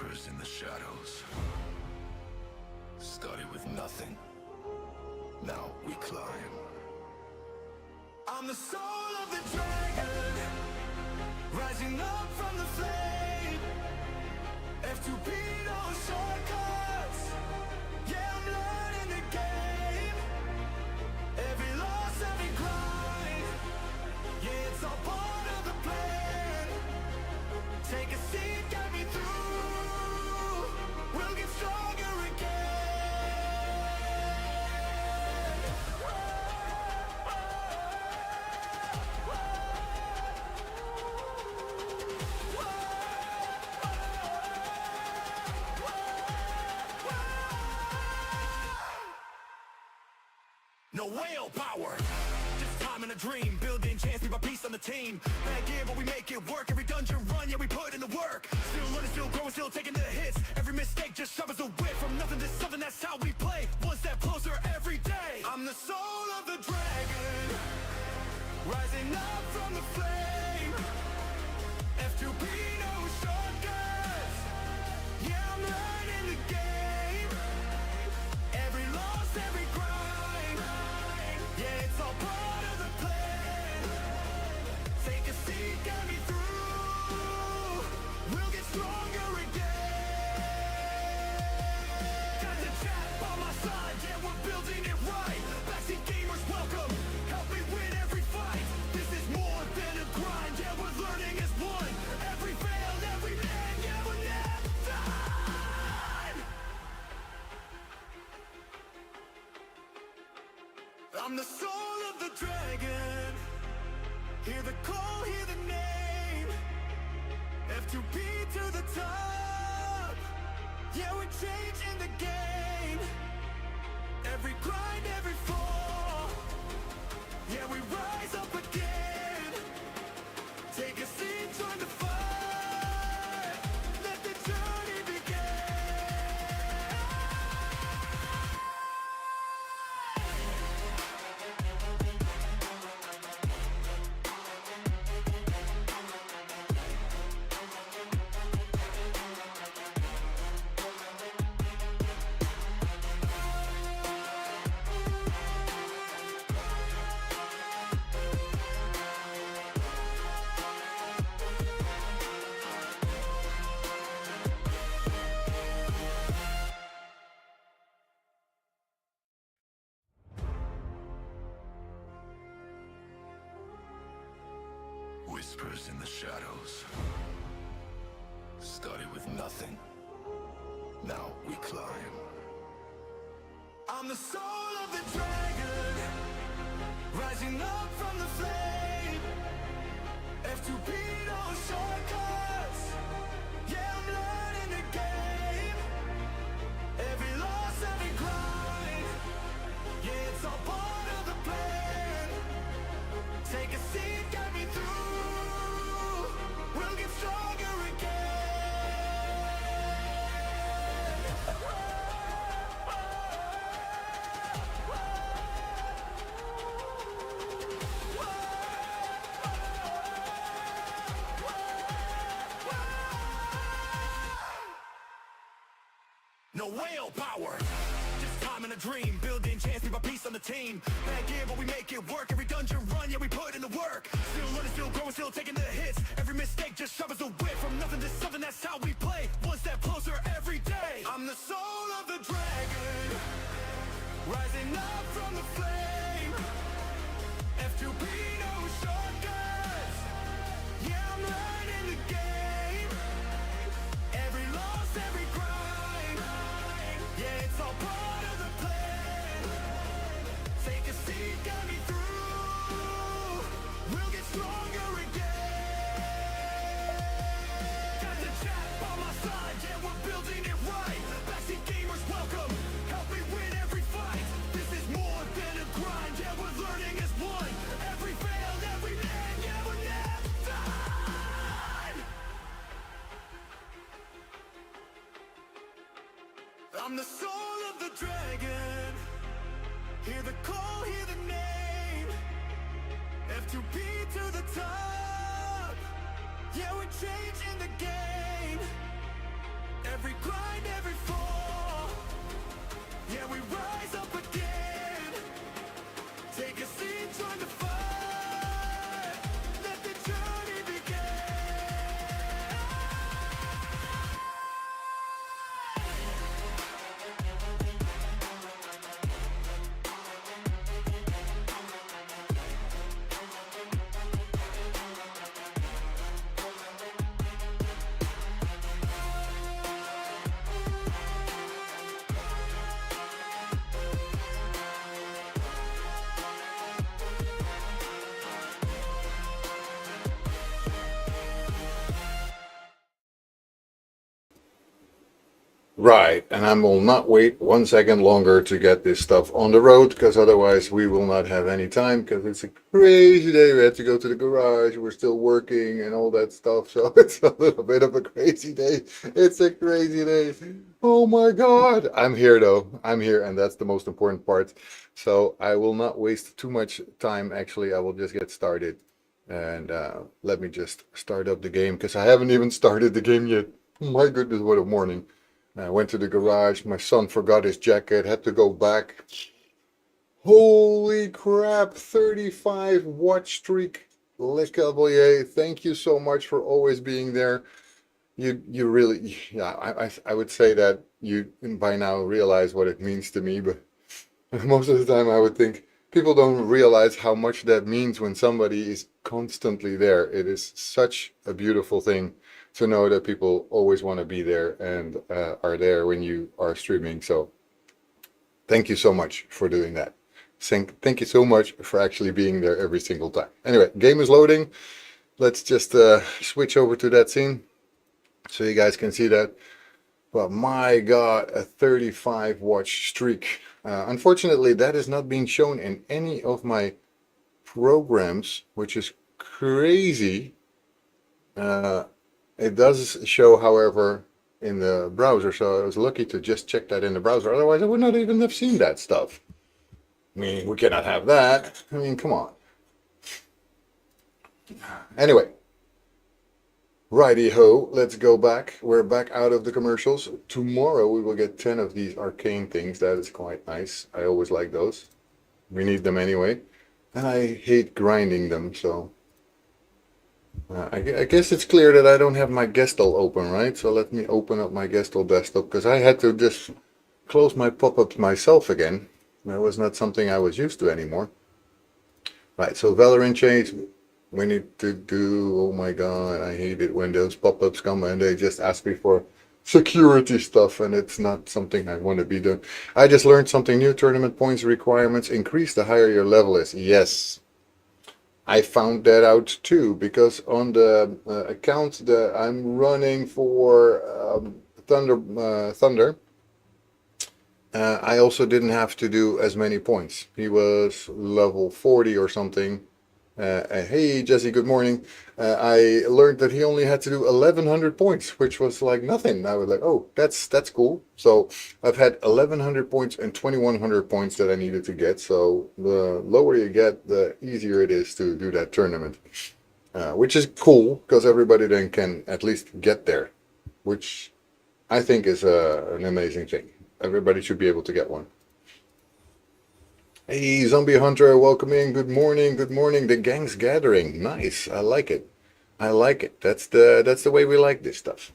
Whispers in the shadows. Started with nothing. Now we climb. I'm the soul of the dragon, rising up from the flame. F2P, no shortcuts. Yeah, I'm learning the game. Every loss, every grind. Yeah, it's all part of the plan. Take a seat, get me through. We'll get stronger again. No whale power, just time and a dream. Building chance, we by peace on the team. Bad gear, but we make it work. Every dungeon run, yeah, we put in the work. Still learning, still growing, still taking the hits. Every mistake just sharpens the wit. From nothing to something, that's how we play. One step closer every day. I'm the soul of the dragon, rising up from the flame. F2P, no shortcuts. Yeah, I'm learning the game. Every loss, every grind. Yeah, it's all part of the plan. Take a seat, get me through. We'll get stronger again. Got the chat by my side, yeah, we're building it right. Backseat gamers, welcome. Help me win every fight. This is more than a grind, yeah, we're learning as one. Every fail, every man, yeah, we're never done. I'm the soul of the dragon. Hear the call, hear the name. F2P to the top. Yeah, we're changing the game. Every grind, every fall. Yeah, we rise up again. Take a seat, join the fight. Let the journey begin. Whispers in the shadows. Started with nothing. Now we climb. I'm the soul of the dragon, rising up from the flame. F2P, no shortcuts. Yeah, I'm learning the game. Every loss, every grind. Yeah, it's all part of the plan. Take a seat, get me through. We'll get stronger again. No whale power, just time and a dream. Building chance, we by peace on the team. Bad gear, but we make it work. Every dungeon run, yeah, we put in the work. Still learning, still growing, still taking the hits. Every mistake just sharpens the wit. From nothing to something, that's how we play. One step closer every day. I'm the soul of the dragon, rising up from the flame. F2P, no shortcuts. Yeah, I'm learning the game. Every loss, every grind. Yeah, it's all part of the plan. Take a seat, get me through. We'll get stronger again. Got the chat by my side, yeah, we're building it right. Backseat gamers, welcome. Help me win every fight. This is more than a grind, yeah, we're learning as one. Every fail, every man, yeah, we're never done. I'm the soul of the dragon. Hear the call, hear the name. F2P to the top. Yeah, we're changing the game. Every grind, every fall, yeah, we rise up again. Take a seat, join the fight. Let the journey begin. Right, and I will not wait 1 second longer to get this stuff on the road, because otherwise we will not have any time, because it's a crazy day. We had to go to the garage, we're still working and all that stuff, so it's a little bit of a crazy day. It's a crazy day. Oh my God. I'm here though. I'm here, and that's the most important part. So I will not waste too much time. Actually, I will just get started. And let me just start up the game, because I haven't even started the game yet. My goodness, what a morning. I went to the garage. My son forgot his jacket, had to go back. Holy crap, 35 watch streak. Le Cavalier, thank you so much for always being there. You really, yeah, I would say that you by now realize what it means to me, but most of the time I would think people don't realize how much that means when somebody is constantly there. It is such a beautiful thing to know that people always want to be there and are there when you are streaming. So thank you so much for doing that. Thank you so much for actually being there every single time. Anyway, game is loading. Let's just switch over to that scene so you guys can see that. But my God, a 35 watch streak. Unfortunately, that is not being shown in any of my programs, which is crazy. It does show, however, in the browser, so I was lucky to just check that in the browser. Otherwise, I would not even have seen that stuff. I mean, we cannot have that. I mean, come on. Anyway, righty ho, let's go back. We're back out of the commercials. Tomorrow we will get 10 of these arcane things. That is quite nice. I always like those. We need them anyway. And I hate grinding them, so I guess it's clear that I don't have my Gestal open, right? So let me open up my Gestal desktop, because I had to just close my pop-ups myself again. That was not something I was used to anymore. Right, so Valorant change, we need to do, oh my God, I hate it when those pop-ups come and they just ask me for security stuff, and it's not something I want to be doing. I just learned something new. Tournament points requirements increase the higher your level is. Yes. I found that out too, because on the account that I'm running for Thunder, I also didn't have to do as many points. He was level 40 or something. Hey Jesse, good morning. I learned that he only had to do 1100 points, which was like nothing. I was like, oh, that's cool. So I've had 1100 points and 2100 points that I needed to get. So the lower you get, the easier it is to do that tournament, which is cool, because everybody then can at least get there, which I think is an amazing thing. Everybody should be able to get one. Hey, Zombie Hunter, welcome in. Good morning, good morning. The gang's gathering. Nice. I like it. I like it. That's the way we like this stuff.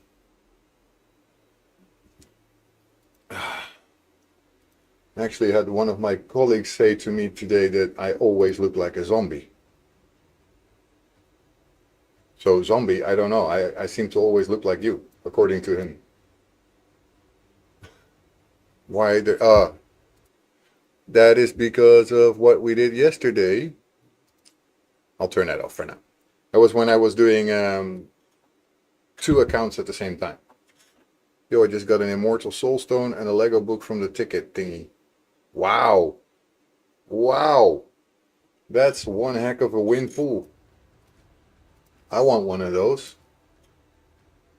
Actually, I had one of my colleagues say to me today that I always look like a zombie. So zombie, I don't know. I seem to always look like you, according to him. Why that is because of what we did yesterday. I'll turn that off for now. That was when I was doing 2 accounts at the same time. Yo, I just got an Immortal Soulstone and a Lego book from the ticket thingy. Wow. Wow. That's one heck of a windfall. I want one of those.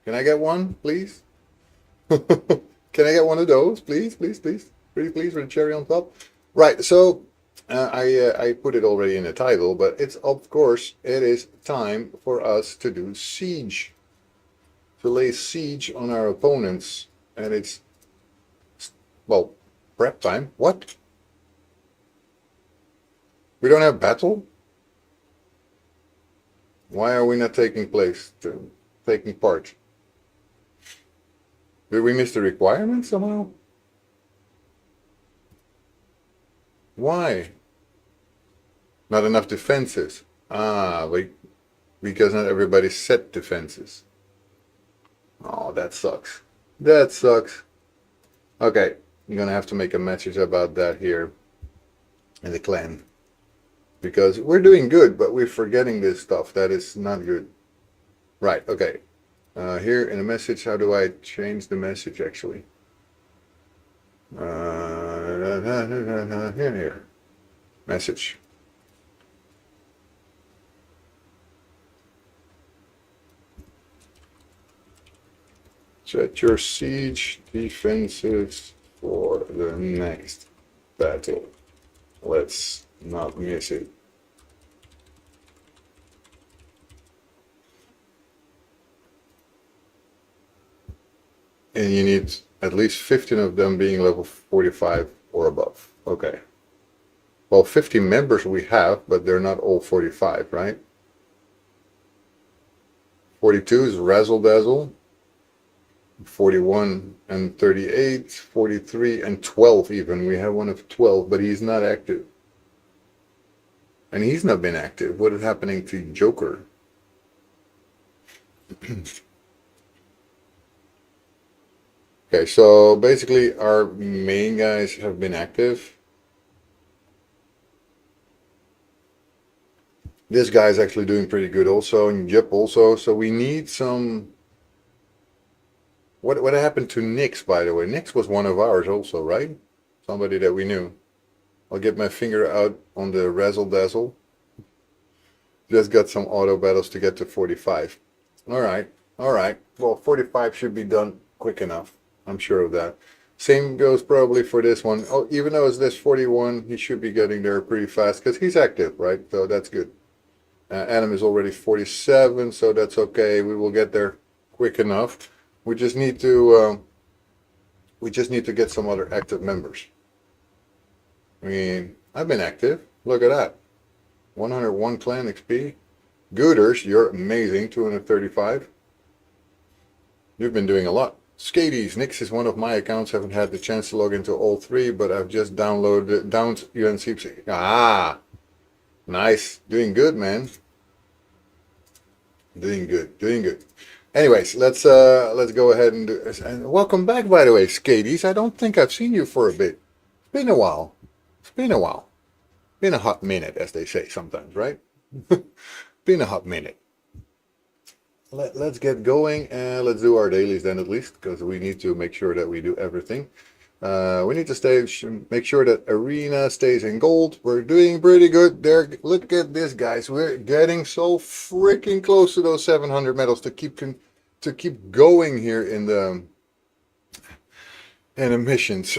Can I get one, please? Can I get one of those, please, please, please? Pretty please, with a cherry on top. Right, so I put it already in the title, but it's, of course, it is time for us to do Siege. to lay siege on our opponents, and it's, well, prep time. What? We don't have battle? Why are we not taking part? Did we miss the requirement somehow? Why? Not enough defenses. Because not everybody set defenses. Oh, that sucks. That sucks. Okay, I'm gonna have to make a message about that here in the clan. Because we're doing good, but we're forgetting this stuff. That is not good. Right, okay. Here in the message, how do I change the message actually? Here. Message. Set your siege defenses for the next battle. Let's not miss it. And you need at least 15 of them being level 45 or above. Okay. Well, 50 members we have, but they're not all 45, right? 42 is Razzle Dazzle. 41 and 38, 43 and 12 even. We have one of 12, but he's not active. And he's not been active. What is happening to Joker? Okay, so basically our main guys have been active. This guy's actually doing pretty good also, and Jip also. So we need some... What happened to Nix, by the way? Nix was one of ours also, right? Somebody that we knew. I'll get my finger out on the Razzle Dazzle. Just got some auto battles to get to 45. Alright, alright. Well, 45 should be done quick enough. I'm sure of that. Same goes probably for this one. Oh, even though it's this 41, he should be getting there pretty fast because he's active, right? So that's good. Adam is already 47, so that's okay. We will get there quick enough. We just need to get some other active members. I mean, I've been active. Look at that. 101 clan XP. Gooders, you're amazing. 235. You've been doing a lot. Skadies, Nix is one of my accounts. Haven't had the chance to log into all three, but I've just downed UNC. Ah, nice. Doing good, man. Doing good. Doing good. Anyways, let's go ahead and do this. And welcome back, by the way, Skadies. I don't think I've seen you for a bit. It's been a while. It's been a while. Been a hot minute, as they say sometimes, right? Been a hot minute. Let's get going and let's do our dailies then, at least, because we need to make sure that we do everything. We need to make sure that arena stays in gold. We're doing pretty good there. Look at this, guys. We're getting so freaking close to those 700 medals to keep going here in the missions.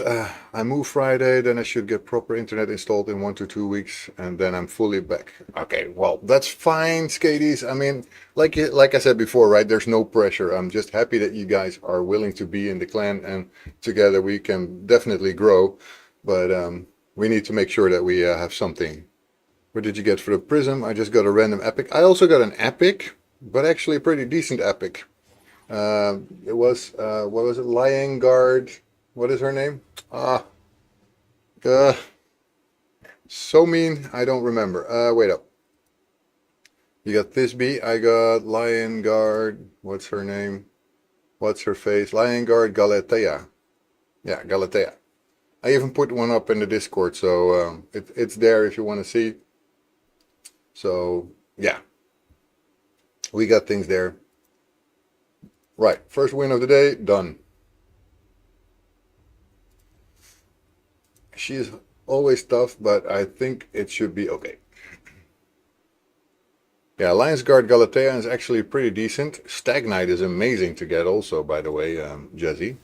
I move Friday, then I should get proper internet installed in 1 to 2 weeks, and then I'm fully back. Okay, well, that's fine, Skadies. I mean, like I said before, right? There's no pressure. I'm just happy that you guys are willing to be in the clan, and together we can definitely grow. But we need to make sure that we have something. What did you get for the prism? I just got a random epic. I also got an epic, but actually a pretty decent epic. It was what was it? Lion Guard. What is her name? So mean, I don't remember. Wait up. You got Thisbe, I got Lion Guard. What's her name? What's her face? Lion Guard Galatea. Yeah, Galatea. I even put one up in the Discord, so it's there if you want to see. So, yeah. We got things there. Right, first win of the day, done. She's always tough, but I think it should be okay. Yeah, Lions Guard Galatea is actually pretty decent. Stag Knight is amazing to get also, by the way, Jazzy.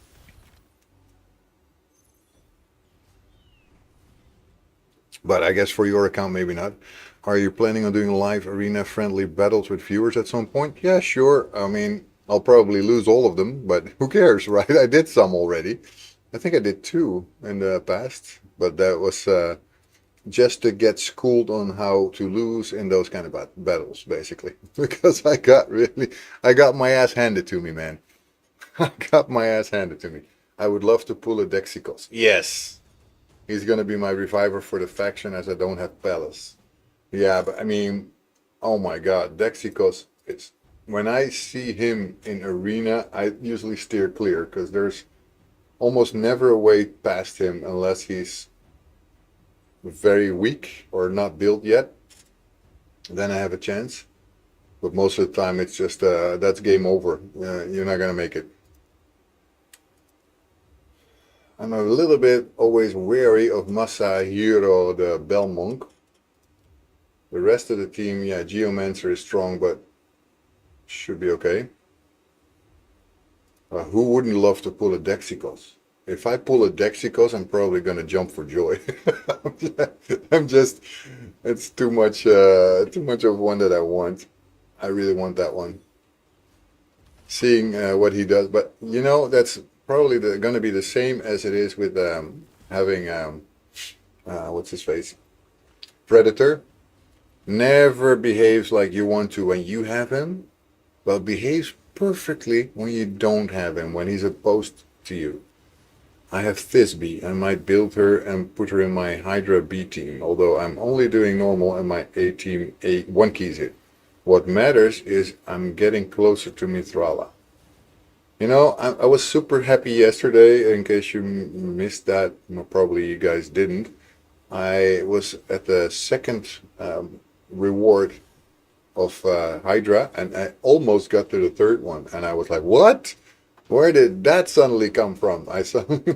But I guess for your account, maybe not. Are you planning on doing live arena-friendly battles with viewers at some point? Yeah, sure. I mean, I'll probably lose all of them, but who cares, right? I did some already. I think I did 2 in the past, but that was just to get schooled on how to lose in those kind of battles, basically. Because I got my ass handed to me, man. I got my ass handed to me. I would love to pull a Dexicos. Yes, he's gonna be my reviver for the faction as I don't have Palace. Yeah, but I mean, oh my God, Dexicos. It's when I see him in arena, I usually steer clear because there's almost never a way past him unless he's very weak or not built yet. Then I have a chance. But most of the time, it's just that's game over. You're not gonna make it. I'm a little bit always wary of Masahiro, the Bell Monk. The rest of the team, yeah, Geomancer is strong, but should be okay. Who wouldn't love to pull a Dexicos? If I pull a Dexicos, I'm probably gonna jump for joy. I'm just, it's too much of one that I want. I really want that one. Seeing what he does, but you know, that's probably gonna be the same as it is with having what's his face, Predator. Never behaves like you want to when you have him, but behaves perfectly when you don't have him, when he's opposed to you. I have Thisbe. I might build her and put her in my Hydra B team, although I'm only doing normal and my A team one keys it. What matters is I'm getting closer to Mithrala. You know, I was super happy yesterday, in case you missed that, well, probably you guys didn't. I was at the second reward of Hydra, and I almost got to the third one, and I was like, what? Where did that suddenly come from? I suddenly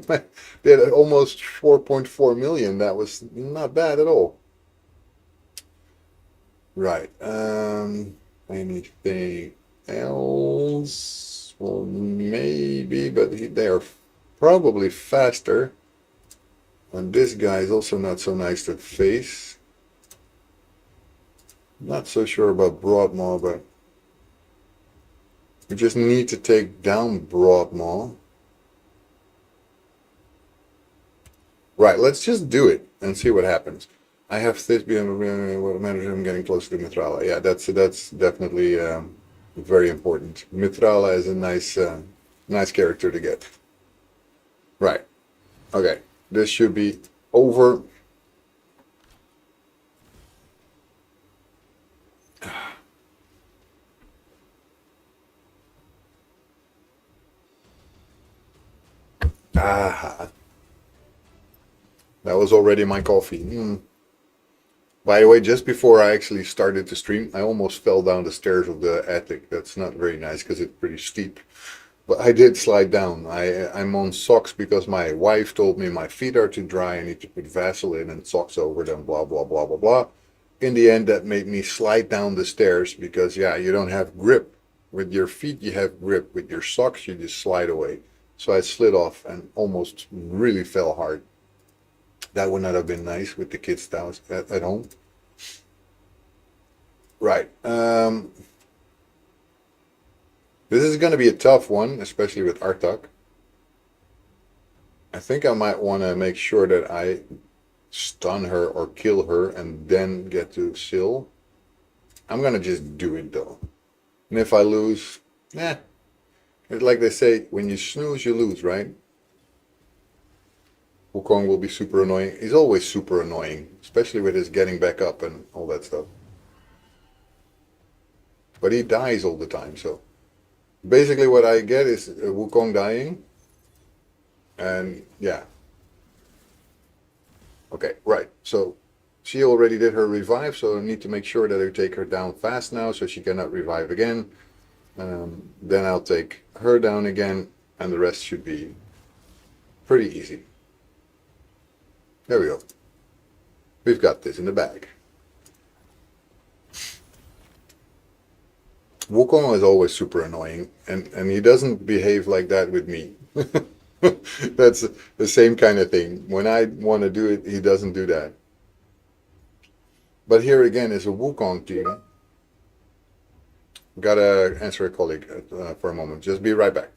did almost 4.4 million. That was not bad at all. Right. Anything else? Well, maybe, but they are probably faster. And this guy is also not so nice to face. Not so sure about Broadmaw, but we just need to take down Broadmaw. Right, let's just do it and see what happens. I have Thisbe and what matters I'm getting closer to Mithrala. Yeah, that's definitely very important. Mithrala is a nice character to get. Right. Okay. This should be over. Ah, that was already my coffee. By the way, just before I actually started to stream, I almost fell down the stairs of the attic. That's not very nice because it's pretty steep. But I did slide down. I'm on socks because my wife told me my feet are too dry. I need to put Vaseline and socks over them, blah, blah, blah, blah, blah. In the end, that made me slide down the stairs because, yeah, you don't have grip. With your feet, you have grip. With your socks, you just slide away. So I slid off and almost really fell hard. That would not have been nice with the kids down at home. Right. This is going to be a tough one, especially with Artak. I think I might want to make sure that I stun her or kill her and then get to Syl. I'm going to just do it though. And if I lose, it's like they say, when you snooze, you lose, right? Wukong will be super annoying. He's always super annoying, especially with his getting back up and all that stuff. But he dies all the time, so basically what I get is Wukong dying. And yeah. Okay, right. So she already did her revive, so I need to make sure that I take her down fast now so she cannot revive again. Then I'll take her down again, and the rest should be pretty easy. There we go. We've got this in the bag. Wukong is always super annoying, and he doesn't behave like that with me. That's the same kind of thing. When I want to do it, he doesn't do that. But here again is a Wukong team Gotta answer a colleague for a moment. Just be right back.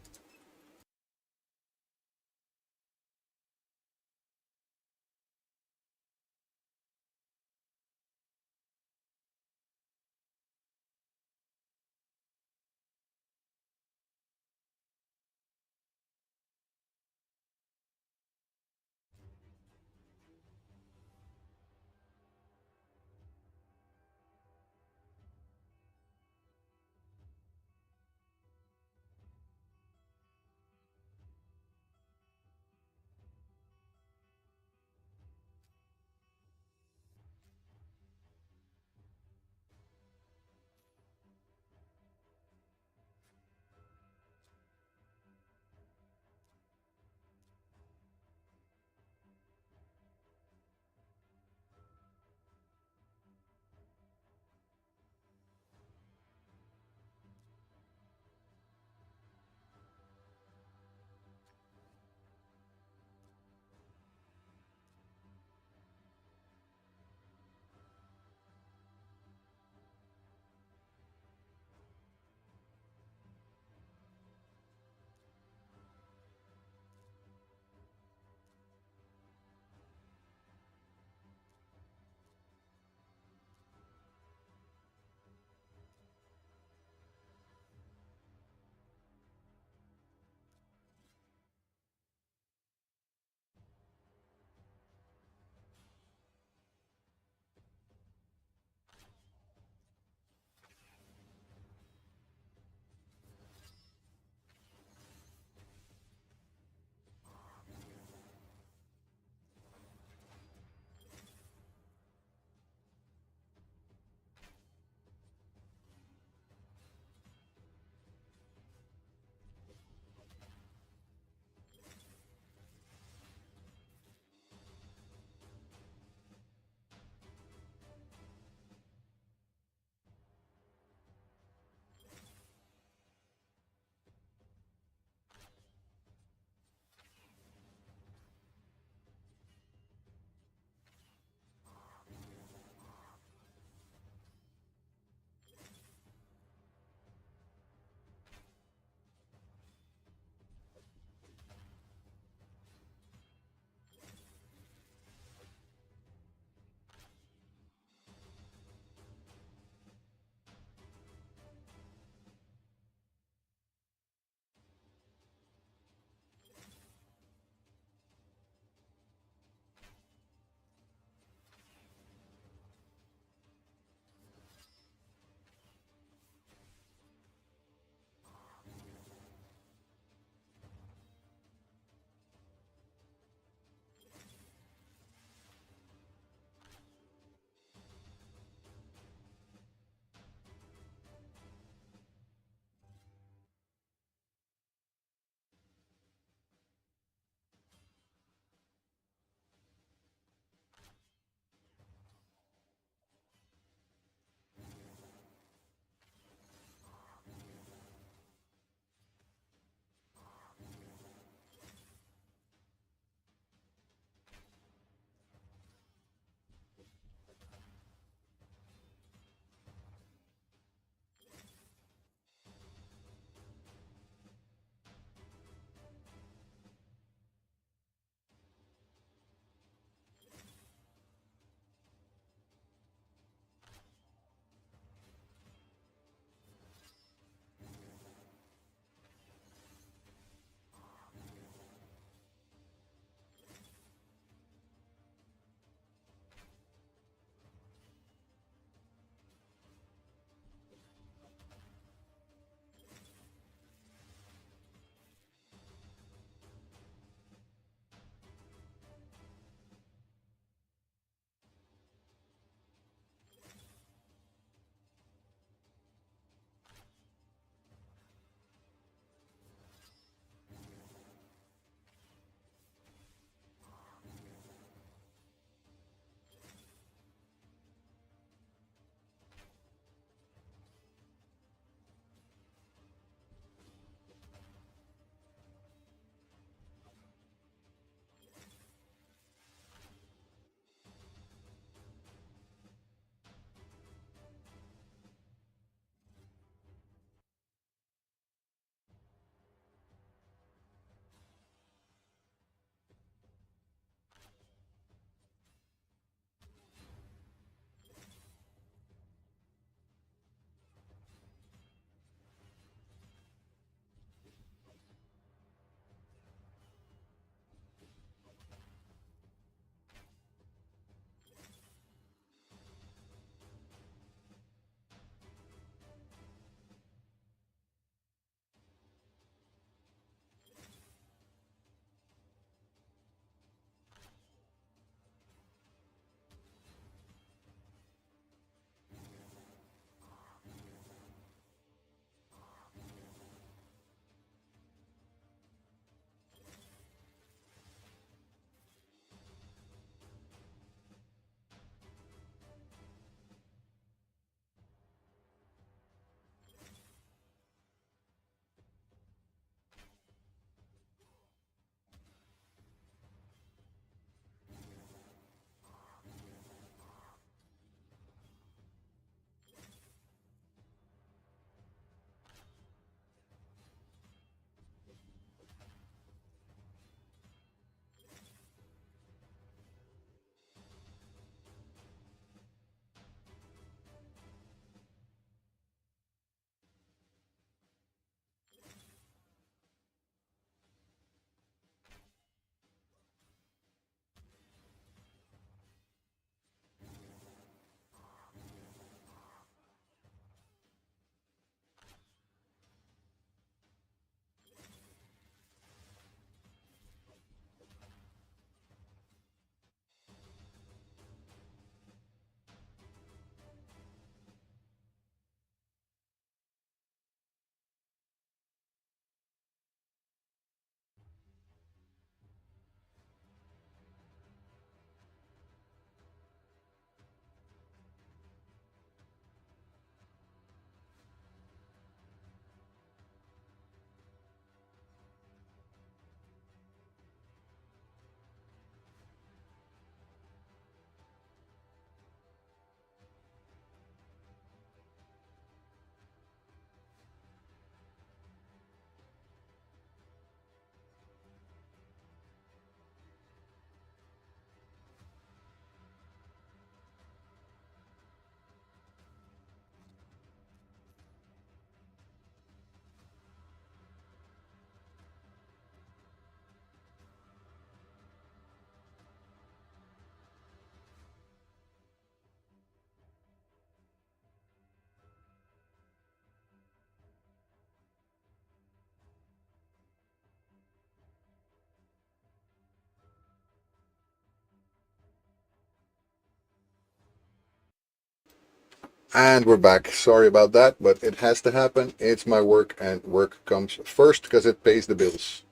And we're back. Sorry about that, but it has to happen. It's my work, and work comes first because it pays the bills.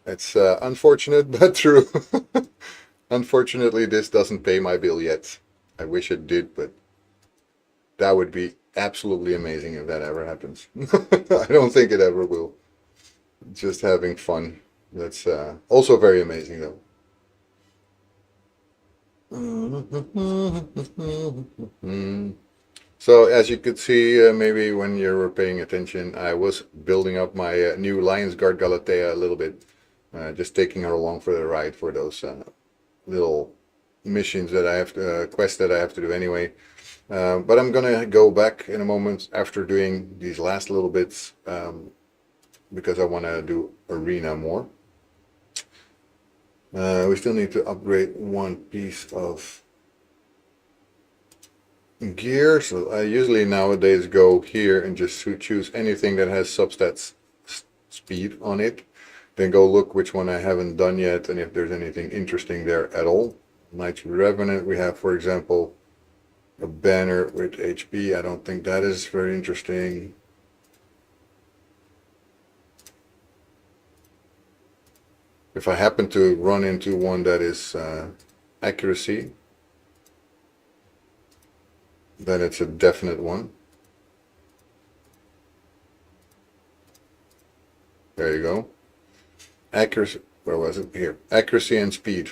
It's unfortunate, but true. Unfortunately, this doesn't pay my bill yet. I wish it did, but that would be absolutely amazing if that ever happens. I don't think it ever will. Just having fun. That's also very amazing, though. So as you could see, maybe when you were paying attention, I was building up my new Lion's Guard Galatea a little bit, just taking her along for the ride for those little missions that I have to, quests that I have to do anyway. But I'm gonna go back in a moment after doing these last little bits because I want to do arena more. We still need to upgrade one piece of gear, so I usually nowadays go here and just choose anything that has substats speed on it, then go look which one I haven't done yet and if there's anything interesting there at all. Knights Revenant, we have, for example, a banner with HP. I don't think that is very interesting. If I happen to run into one that is accuracy, then it's a definite one. There you go. Accuracy, where was it? Here. Accuracy and speed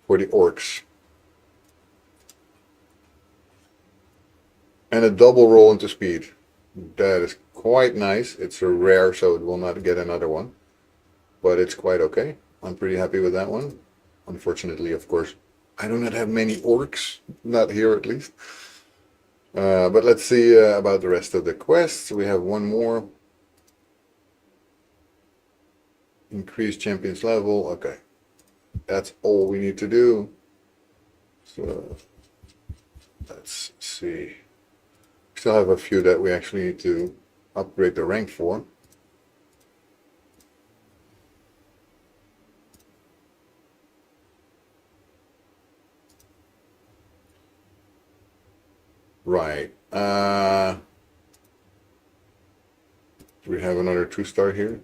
for the orcs. And a double roll into speed. That is quite nice. It's a rare, so it will not get another one. But it's quite okay. I'm pretty happy with that one. Unfortunately, of course, I do not have many orcs. Not here, at least. But let's see about the rest of the quests. We have one more. Increase champions level. Okay. That's all we need to do. So, let's see. We still have a few that we actually need to upgrade the rank for. Right. Do we have another 2-star here?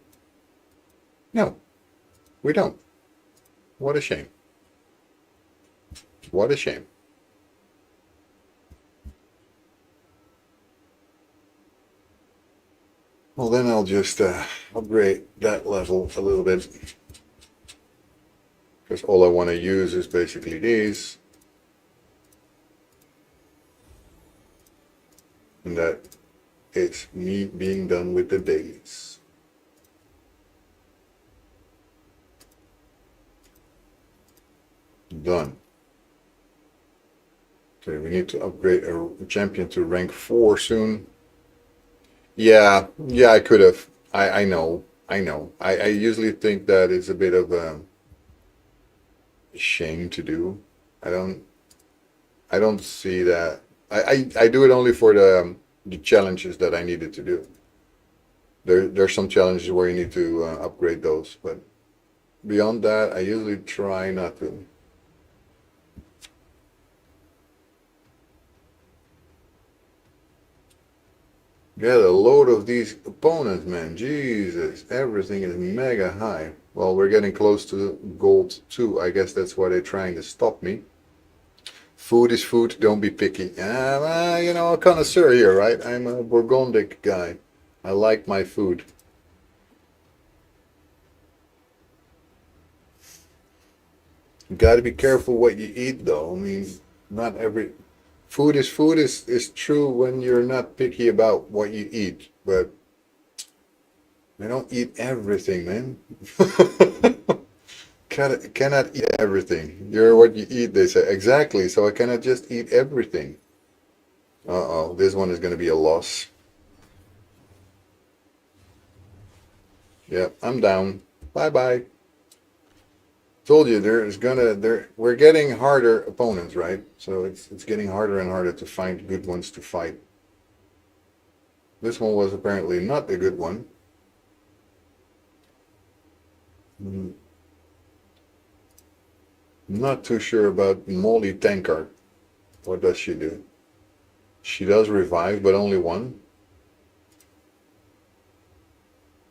No, we don't. What a shame. What a shame. Well, then I'll just upgrade that level a little bit. Because all I want to use is basically these. And that is me being done with the dailies. Done. Okay, we need to upgrade a champion to rank 4 soon. Yeah, I could have. I know. I usually think that is a bit of a shame to do. I don't see that. I do it only for the challenges that I needed to do. There's some challenges where you need to upgrade those, but beyond that, I usually try not to. Get a load of these opponents, man. Jesus, everything is mega high. Well, we're getting close to gold too. I guess that's why they're trying to stop me. Food is food, don't be picky. You know, a connoisseur here, right? I'm a Burgundic guy. I like my food. You gotta be careful what you eat, though. I mean, not every... Food is true when you're not picky about what you eat, but I don't eat everything, man. Cannot eat everything. You're what you eat, they say. Exactly, so I cannot just eat everything. Uh-oh, this one is going to be a loss. Yep, I'm down. Bye-bye. Told you we're getting harder opponents, right? So it's getting harder and harder to find good ones to fight. This one was apparently not a good one. Not too sure about Molly Tankard. What does she do? She does revive, but only one.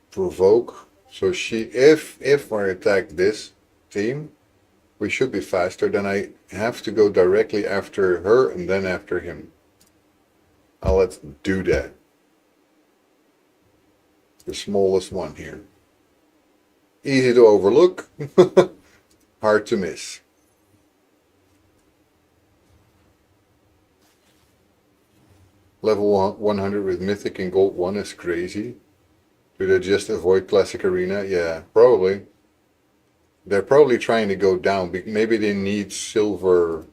Provoke. So if I attack this team, we should be faster. Then I have to go directly after her and then after him. Let's do that. The smallest one here. Easy to overlook. Hard to miss. Level 100 with Mythic and Gold 1 is crazy. Do they just avoid Classic Arena? Yeah, probably. They're probably trying to go down. Maybe they need silver.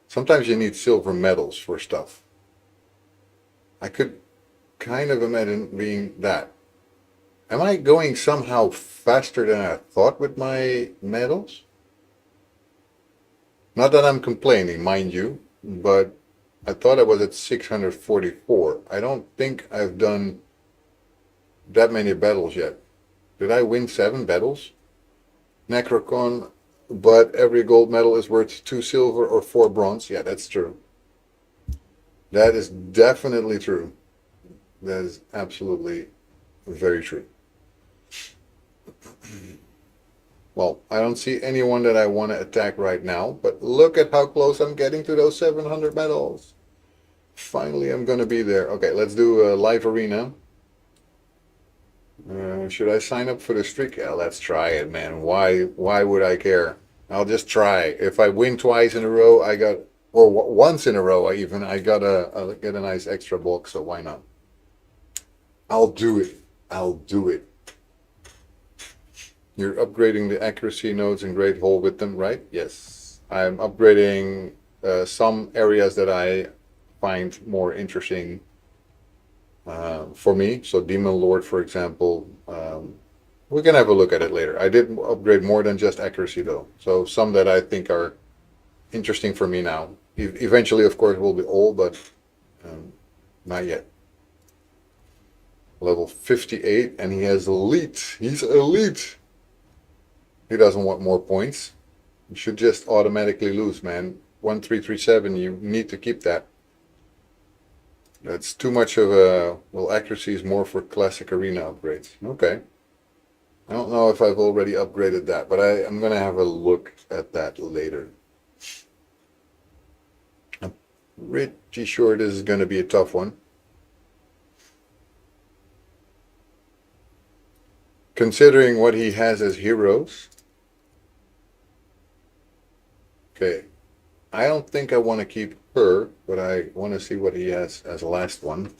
Sometimes you need silver medals for stuff. I could kind of imagine being that. Am I going somehow faster than I thought with my medals? Not that I'm complaining, mind you, but I thought I was at 644. I don't think I've done that many battles yet. Did I win 7 battles? Necrocon, but every gold medal is worth 2 silver or 4 bronze. Yeah, that's true. That is definitely true. That is absolutely very true. Well, I don't see anyone that I want to attack right now, but look at how close I'm getting to those 700 medals. Finally, I'm going to be there. Okay, let's do a live arena. Should I sign up for the streak? Yeah, let's try it, man. Why would I care? I'll just try. If I win twice in a row, or once in a row, I get a nice extra box, so why not? I'll do it. I'll do it. You're upgrading the accuracy nodes in Great Hall with them, right? Yes. I'm upgrading some areas that I find more interesting for me. So Demon Lord, for example, we can have a look at it later. I did upgrade more than just accuracy though. So some that I think are interesting for me now. Eventually, of course, will be all, but not yet. Level 58, and he has elite. He's elite. He doesn't want more points. You should just automatically lose, man. 1337, you need to keep that. That's too much of a... Well, accuracy is more for classic arena upgrades. Okay. I don't know if I've already upgraded that, but I'm going to have a look at that later. I'm pretty sure this is going to be a tough one. Considering what he has as heroes. Okay. I don't think I want to keep her, but I want to see what he has as a last one.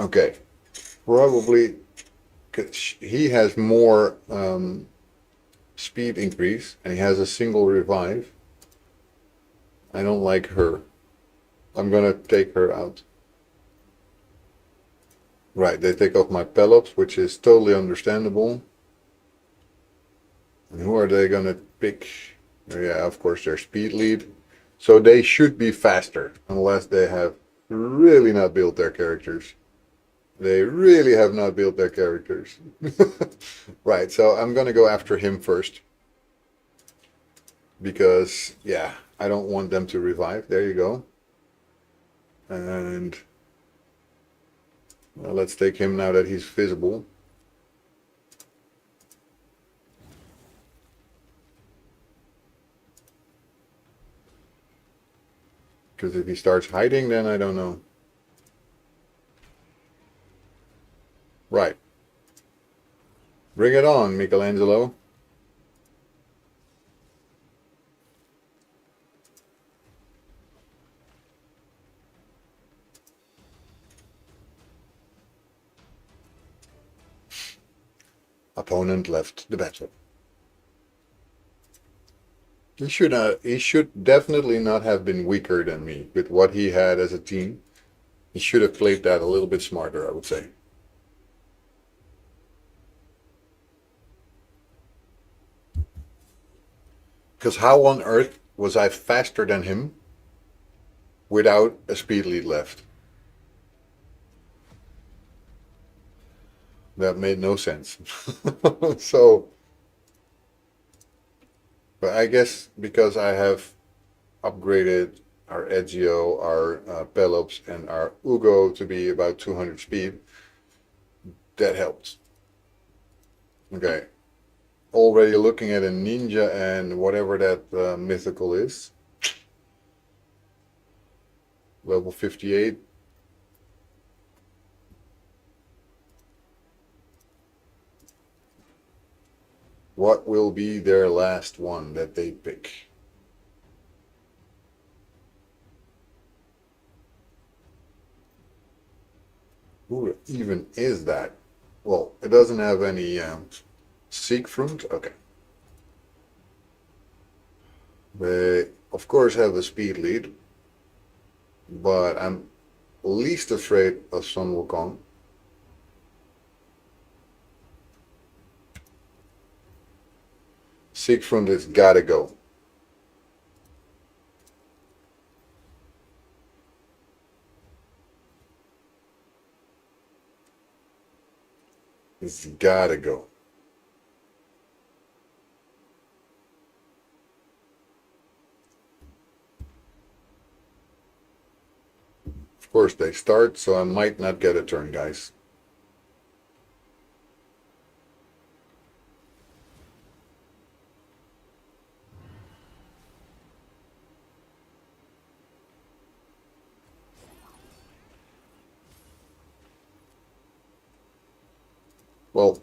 Okay. Probably he has more speed increase, and he has a single revive. I don't like her. I'm going to take her out. Right, they take off my Pelops, which is totally understandable. And who are they going to pick? Yeah, of course, their speed lead. So they should be faster, unless they have really not built their characters. They really have not built their characters. Right, so I'm going to go after him first. Because, yeah, I don't want them to revive. There you go. And... well, let's take him now that he's visible. Because if he starts hiding, then I don't know. Right. Bring it on, Michelangelo. Opponent left the battle. He should definitely not have been weaker than me with what he had as a team. He should have played that a little bit smarter, I would say. Because how on earth was I faster than him without a speed lead left? That made no sense. So, but I guess because I have upgraded our Edgio, our Pelops, and our Ugo to be about 200 speed. That helped. Okay. Already looking at a ninja and whatever that mythical is. Level 58. What will be their last one that they pick? Who even is that? Well, it doesn't have any Siegfried. Okay. They, of course, have a speed lead, but I'm least afraid of Sun Wukong. Siegfried has gotta go. It's gotta go. Of course, they start, so I might not get a turn, guys. Well,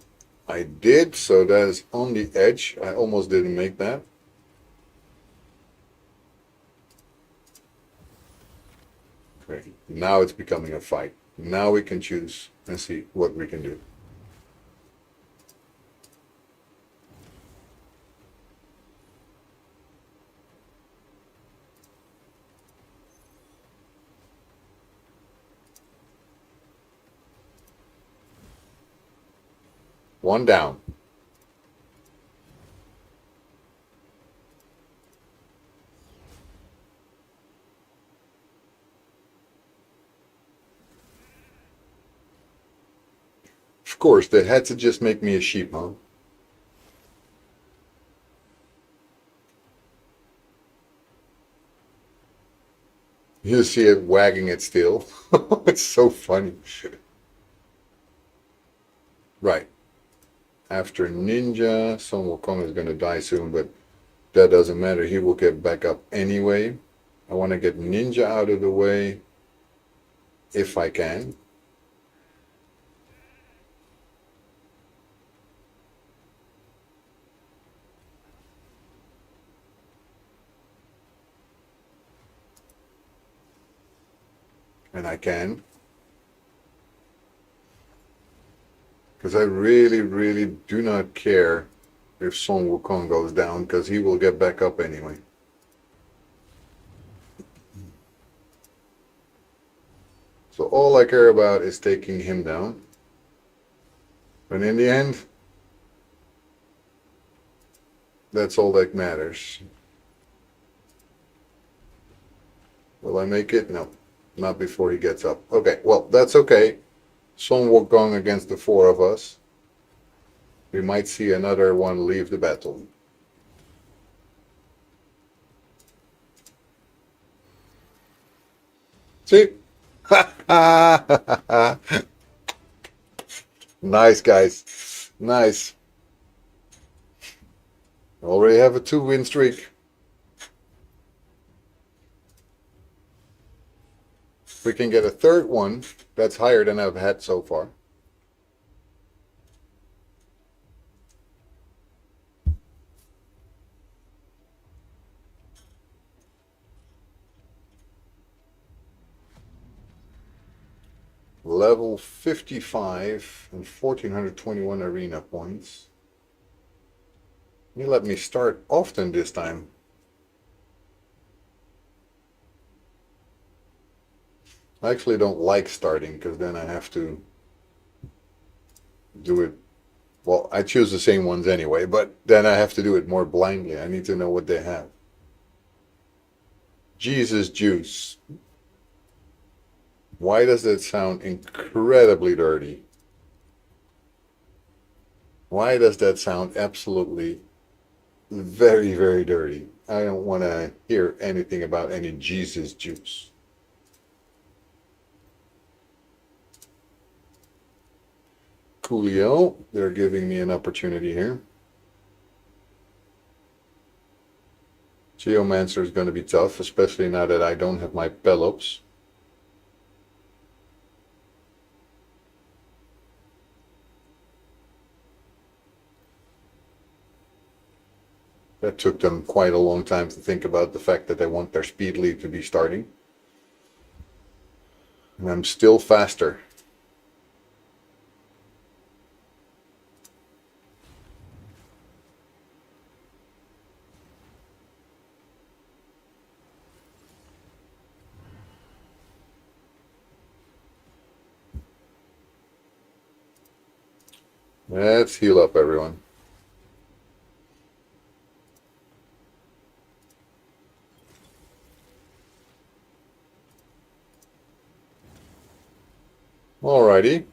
I did, so that is on the edge. I almost didn't make that. Okay, now it's becoming a fight. Now we can choose and see what we can do. One down. Of course, they had to just make me a sheep, huh? You see it wagging its tail. It's so funny. Right. After Ninja, Sun Wukong is going to die soon, but that doesn't matter. He will get back up anyway. I want to get Ninja out of the way if I can. And I can. Because I really, really do not care if Sun Wukong goes down, because he will get back up anyway. So all I care about is taking him down. But in the end, that's all that matters. Will I make it? No. Not before he gets up. Okay, well, that's okay. Sun Wukong against the four of us. We might see another one leave the battle. See? Nice, guys. Nice. Already have a 2-win streak. If we can get a third one, that's higher than I've had so far. Level 55 and 1421 arena points. You let me start often this time. I actually don't like starting because then I have to do it. Well, I choose the same ones anyway, but then I have to do it more blindly. I need to know what they have. Jesus juice. Why does that sound incredibly dirty? Why does that sound absolutely very, very dirty. I don't want to hear anything about any Jesus juice. Coolio, they're giving me an opportunity here. Geomancer is going to be tough, especially now that I don't have my Pelops. That took them quite a long time to think about the fact that they want their speed lead to be starting. And I'm still faster. Let's heal up, everyone. Alrighty.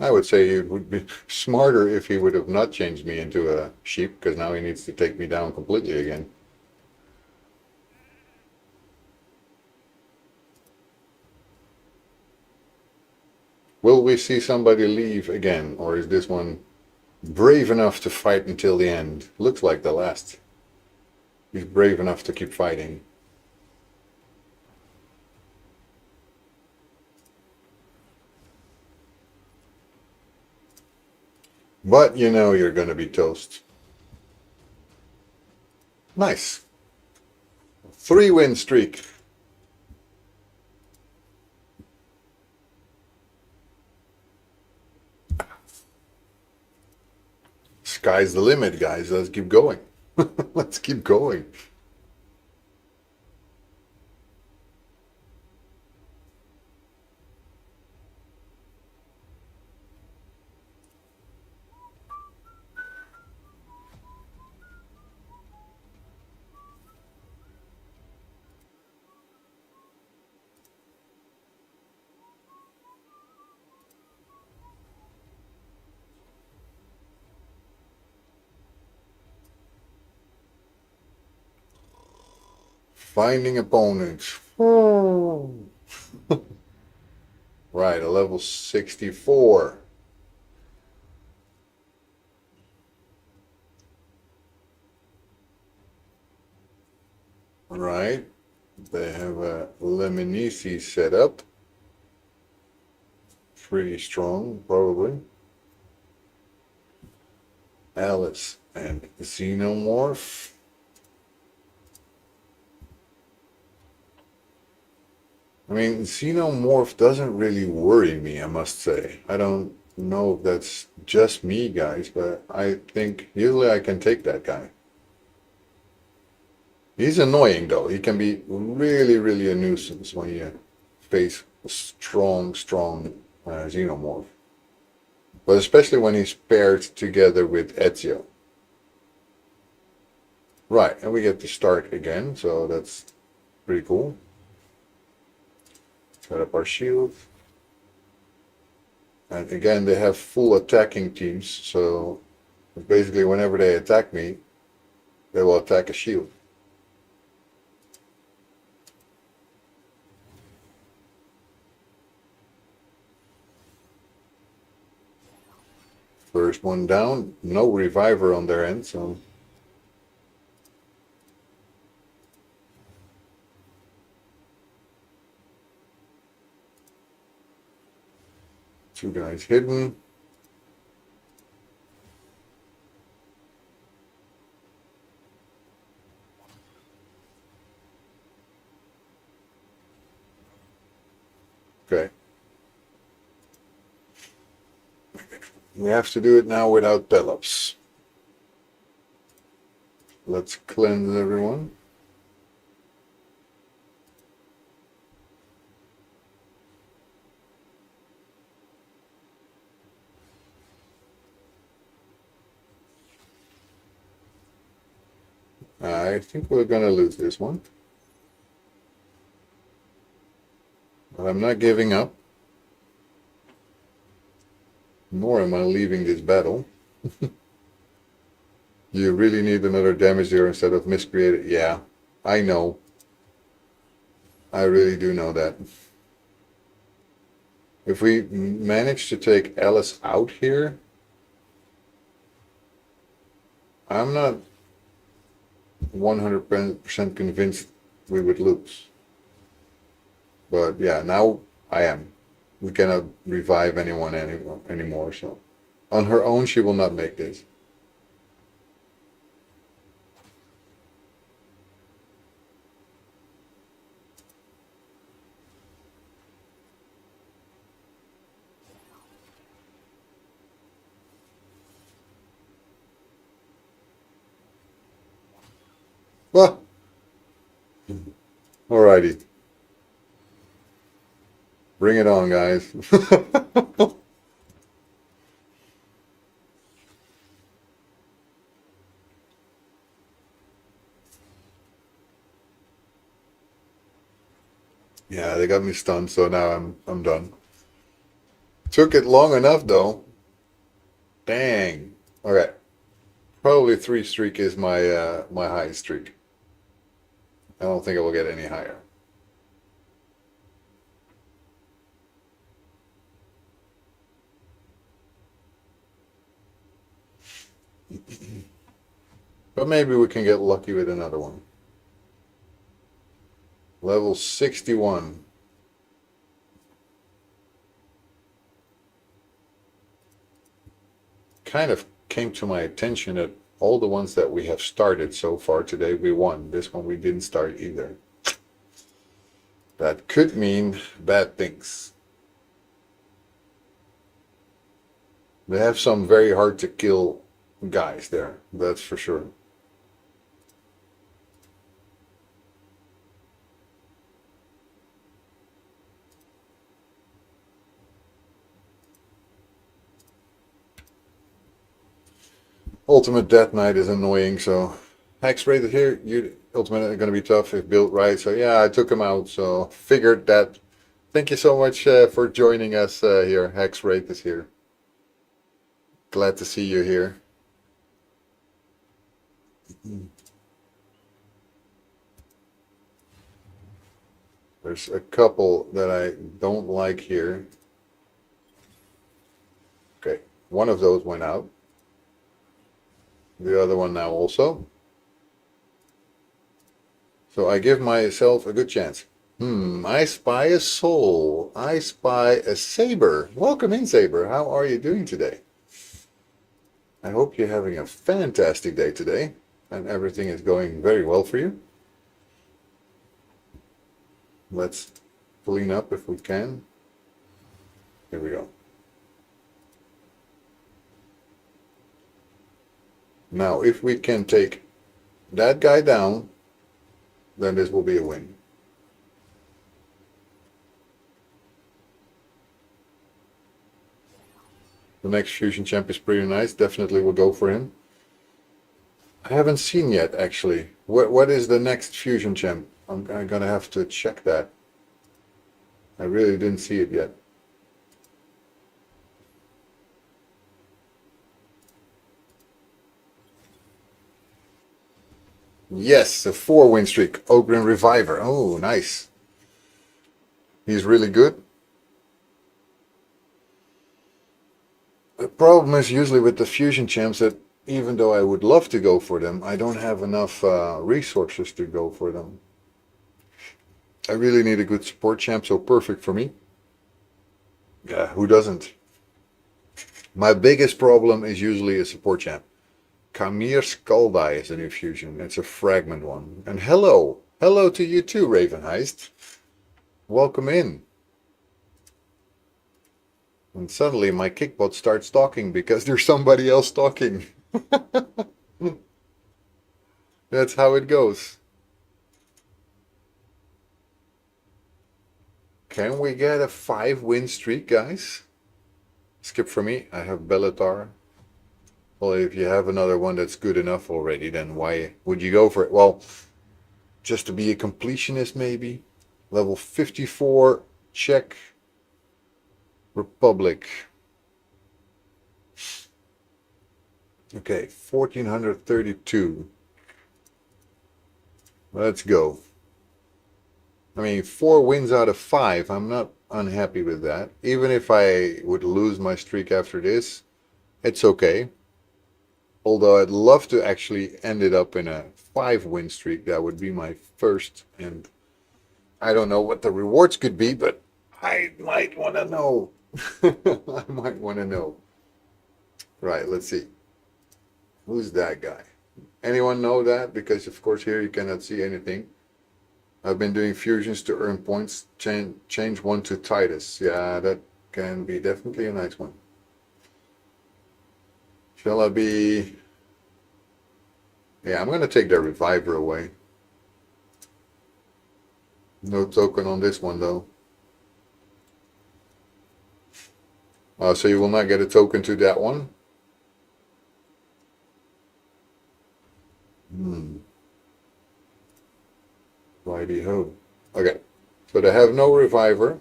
I would say it would be smarter if he would have not changed me into a sheep, because now he needs to take me down completely again. Will we see somebody leave again, or is this one brave enough to fight until the end? Looks like the last. He's brave enough to keep fighting. But you know you're going to be toast. Nice. 3-win streak. Sky's the limit, guys. Let's keep going. Let's keep going. Finding opponents. Right, a level 64. Right. They have a Lemonisi set up. Pretty strong, probably. Alice and Xenomorph. I mean, Xenomorph doesn't really worry me, I must say. I don't know if that's just me, guys, but I think usually I can take that guy. He's annoying, though. He can be really, really a nuisance when you face a strong Xenomorph. But especially when he's paired together with Ezio. Right, and we get to start again, so that's pretty cool. Set up our shield. And again, they have full attacking teams, so basically whenever they attack me, they will attack a shield. First one down, no reviver on their end, so... Two guys hidden. Okay. We have to do it now without Pelops. Let's cleanse everyone. I think we're gonna lose this one. But I'm not giving up. Nor am I leaving this battle. You really need another damage dealer instead of miscreated. Yeah, I know. I really do know that. If we manage to take Alice out here, I'm not 100% convinced we would lose. But yeah, now I am. We cannot revive anyone anymore. So on her own, she will not make this. Well, alrighty. Bring it on, guys. Yeah, they got me stunned, so now I'm done. Took it long enough though. Dang. Okay. Probably 3 streak is my my highest streak. I don't think it will get any higher. But maybe we can get lucky with another one. Level 61. Kind of came to my attention that all the ones that we have started so far today, we won. This one we didn't start either. That could mean bad things. They have some very hard to kill guys there, that's for sure. Ultimate Death Knight is annoying, so Hex rated here, you ultimate are gonna be tough if built right. So yeah, I took him out, so figured that. Thank you so much for joining us here. Hex rate is here. Glad to see you here. There's a couple that I don't like here. Okay, one of those went out. The other one now also. So I give myself a good chance. I spy a soul. I spy a saber. Welcome in, Saber. How are you doing today? I hope you're having a fantastic day today and everything is going very well for you. Let's clean up if we can. Here we go. Now, if we can take that guy down, then this will be a win. The next fusion champ is pretty nice. Definitely will go for him. I haven't seen yet, actually. What is the next fusion champ? I'm gonna have to check that. I really didn't see it yet. Yes, a 4-win streak. Ogren Reviver. Oh, nice. He's really good. The problem is usually with the fusion champs that even though I would love to go for them, I don't have enough resources to go for them. I really need a good support champ, so perfect for me. Yeah, who doesn't? My biggest problem is usually a support champ. Kamir Skaldai is a new fusion. It's a fragment one. And hello. Hello to you too, Ravenheist. Welcome in. And suddenly my kickbot starts talking because there's somebody else talking. That's how it goes. Can we get a 5-win streak, guys? Skip for me. I have Bellatar. Well, if you have another one that's good enough already, then why would you go for it? Well, just to be a completionist, maybe. Level 54, Czech Republic. Okay, 1432. Let's go. I mean, 4 wins out of 5. I'm not unhappy with that. Even if I would lose my streak after this, it's okay. Although I'd love to actually end it up in a 5-win streak. That would be my first. And I don't know what the rewards could be, but I might want to know. I might want to know. Right, let's see. Who's that guy? Anyone know that? Because, of course, here you cannot see anything. I've been doing fusions to earn points. Change one to Titus. Yeah, that can be definitely a nice one. Shall I be... Yeah, I'm going to take the Reviver away. No token on this one, though. So you will not get a token to that one. Righty-ho. Okay, so they have no Reviver.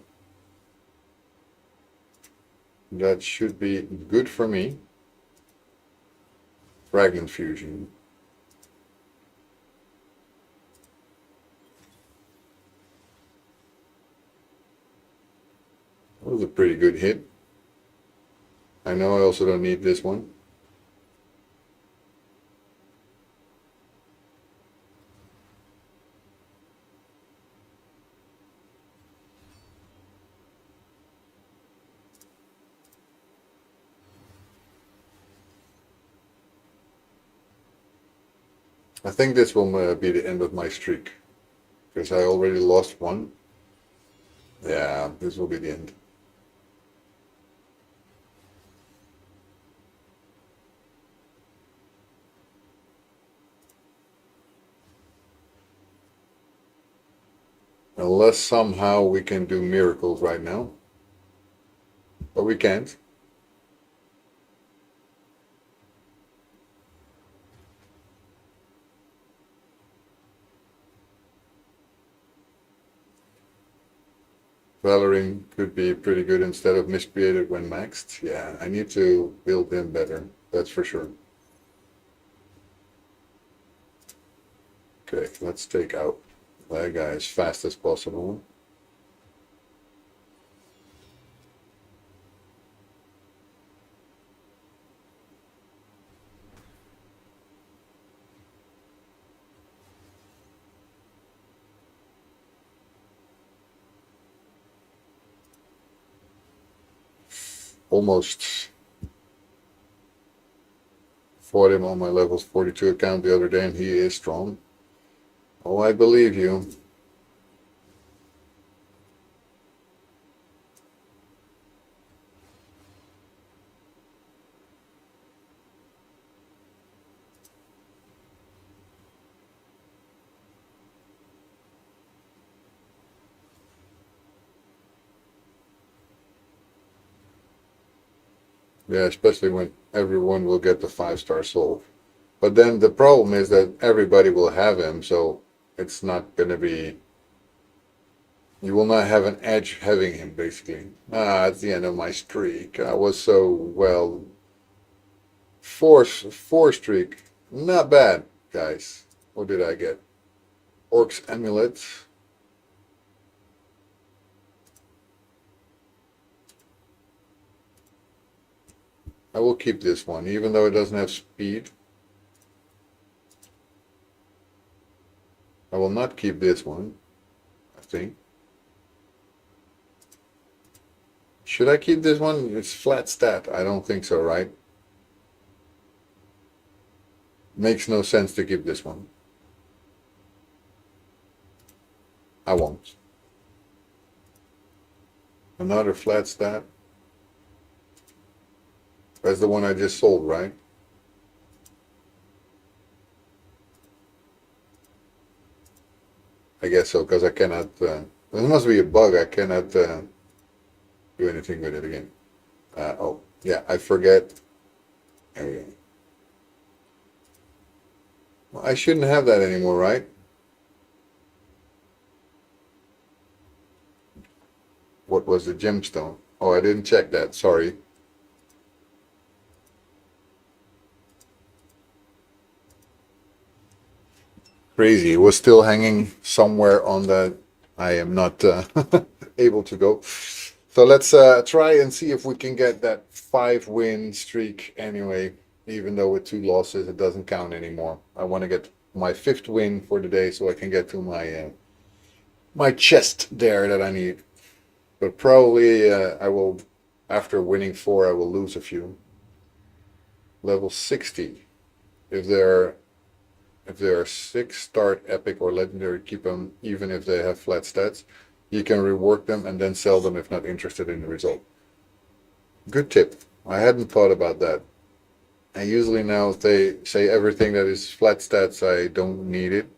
That should be good for me. Fragment Fusion. That was a pretty good hit. I know I also don't need this one. I think this will be the end of my streak, because I already lost one. Yeah, this will be the end. Unless somehow we can do miracles right now. But we can't. Valorine could be pretty good instead of Miscreated when maxed. Yeah, I need to build him better. That's for sure. Okay, let's take out that guy as fast as possible. Almost fought him on my levels 42 account the other day, and he is strong. Oh, I believe you. Yeah, especially when everyone will get the 5-star soul. But then the problem is that everybody will have him, so it's not going to be... You will not have an edge having him, basically. It's the end of my streak. I was so, well... Four streak. Not bad, guys. What did I get? Orc's Amulet. I will keep this one, even though it doesn't have speed. I will not keep this one, I think. Should I keep this one? It's flat stat. I don't think so, right? Makes no sense to keep this one. I won't. Another flat stat. That's the one I just sold, right? I guess so, because I cannot... there must be a bug. I cannot do anything with it again. Oh, yeah, I forget. There we go. I shouldn't have that anymore, right? What was the gemstone? Oh, I didn't check that. Sorry. Crazy. It was still hanging somewhere on that. I am not able to go. So let's try and see if we can get that 5-win streak anyway. Even though with 2 losses, it doesn't count anymore. I want to get my 5th win for the day so I can get to my chest there that I need. But probably I will, after winning 4, I will lose a few. Level 60. If there are 6 start epic or legendary, keep them even if they have flat stats. You can rework them and then sell them if not interested in the result. Good tip. I hadn't thought about that. I usually now they say everything that is flat stats, I don't need it.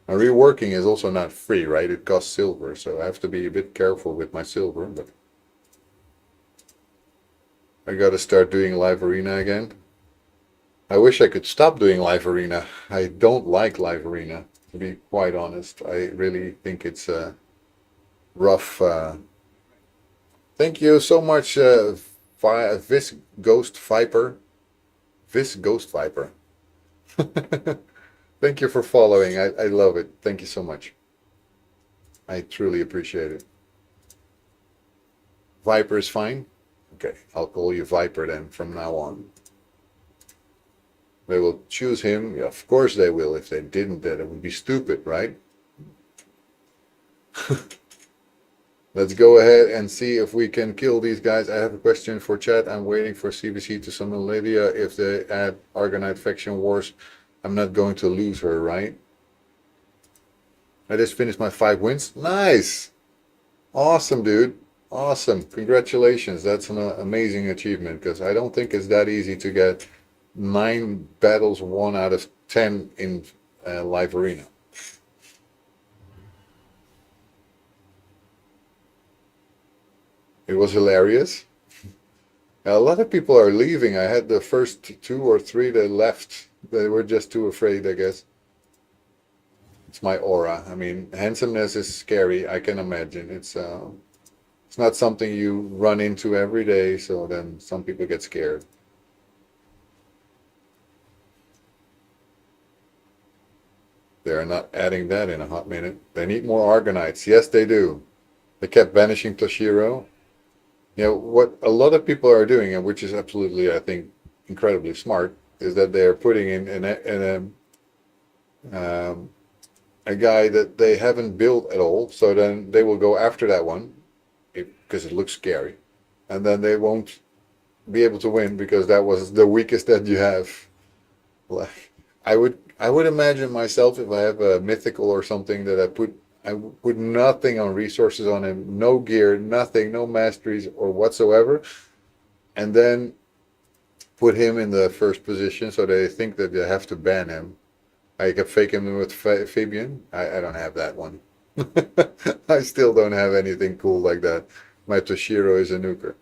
Now reworking is also not free, right? It costs silver, so I have to be a bit careful with my silver, but I gotta start doing live arena again. I wish I could stop doing live arena. I don't like live arena, to be quite honest. I really think it's rough. Thank you so much, Vis Ghost Viper. Vis Ghost Viper. Thank you for following. I love it. Thank you so much. I truly appreciate it. Viper is fine? Okay, I'll call you Viper then from now on. They will choose him. Yeah, of course they will. If they didn't, then it would be stupid, right? Let's go ahead and see if we can kill these guys. I have a question for chat. I'm waiting for CBC to summon Lydia. If they add Argonite Faction Wars, I'm not going to lose her, right? I just finished my 5 wins. Nice! Awesome, dude. Awesome. Congratulations. That's an amazing achievement because I don't think it's that easy to get 9 battles, 1 out of 10 in live arena. It was hilarious. A lot of people are leaving. I had the first 2 or 3 that left. They were just too afraid, I guess. It's my aura. I mean, handsomeness is scary. I can imagine. It's not something you run into every day. So then some people get scared. They're not adding that in a hot minute. They need more Argonites. Yes, they do. They kept banishing Toshiro. You know, what a lot of people are doing, and which is absolutely, I think, incredibly smart, is that they're putting in a guy that they haven't built at all. So then they will go after that one because it looks scary. And then they won't be able to win because that was the weakest that you have. Like, I would imagine myself if I have a mythical or something that I put nothing on resources on him, no gear, nothing, no masteries or whatsoever, and then put him in the first position so they think that they have to ban him. I can fake him with Fabian. I don't have that one. I still don't have anything cool like that. My Toshiro is a nuker.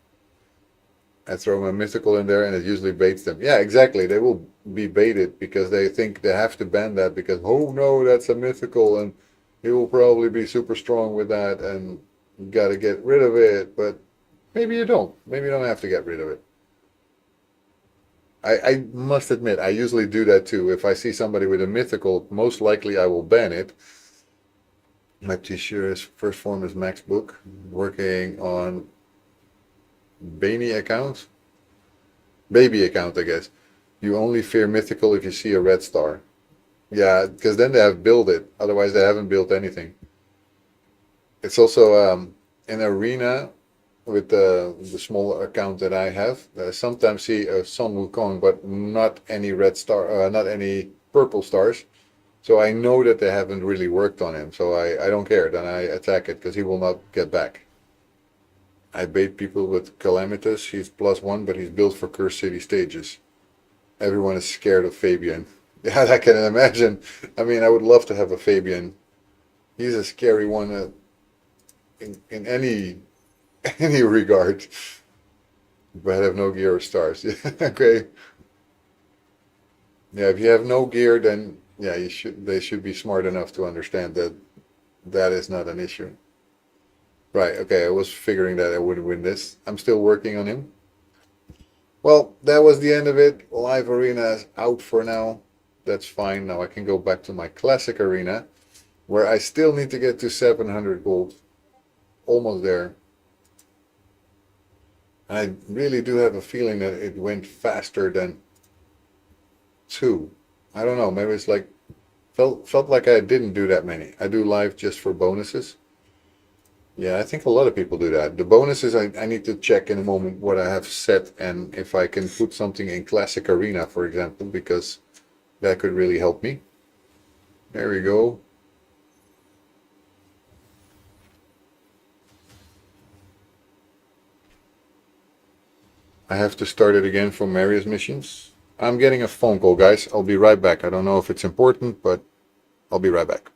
I throw my mythical in there and it usually baits them. Yeah, exactly. They will be baited because they think they have to ban that because, oh no, that's a mythical and he will probably be super strong with that and you got to get rid of it. But maybe you don't. Maybe you don't have to get rid of it. I must admit, I usually do that too. If I see somebody with a mythical, most likely I will ban it. My T-Shirt's first form is Max Book. Working on Baby account, I guess. You only fear mythical if you see a red star. Yeah, because then they have built it. Otherwise, they haven't built anything. It's also an arena with the small account that I have. Sometimes see a Sun Wukong, but not any red star, not any purple stars. So I know that they haven't really worked on him. So I don't care. Then I attack it because he will not get back. I bait people with Calamitous. He's +1, but he's built for Curse City stages. Everyone is scared of Fabian. Yeah, I can imagine. I mean, I would love to have a Fabian. He's a scary one in any regard. But I have no gear or stars. Yeah, okay. Yeah, if you have no gear, then yeah, they should be smart enough to understand that that is not an issue. Right, okay, I was figuring that I would win this. I'm still working on him. Well, that was the end of it. Live arena is out for now. That's fine. Now I can go back to my classic arena, where I still need to get to 700 gold. Almost there. And I really do have a feeling that it went faster than 2. I don't know, maybe it's like, felt like I didn't do that many. I do live just for bonuses. Yeah, I think a lot of people do that. The bonuses, I need to check in a moment what I have set and if I can put something in Classic Arena, for example, because that could really help me. There we go. I have to start it again for Marius missions. I'm getting a phone call, guys. I'll be right back. I don't know if it's important, but I'll be right back.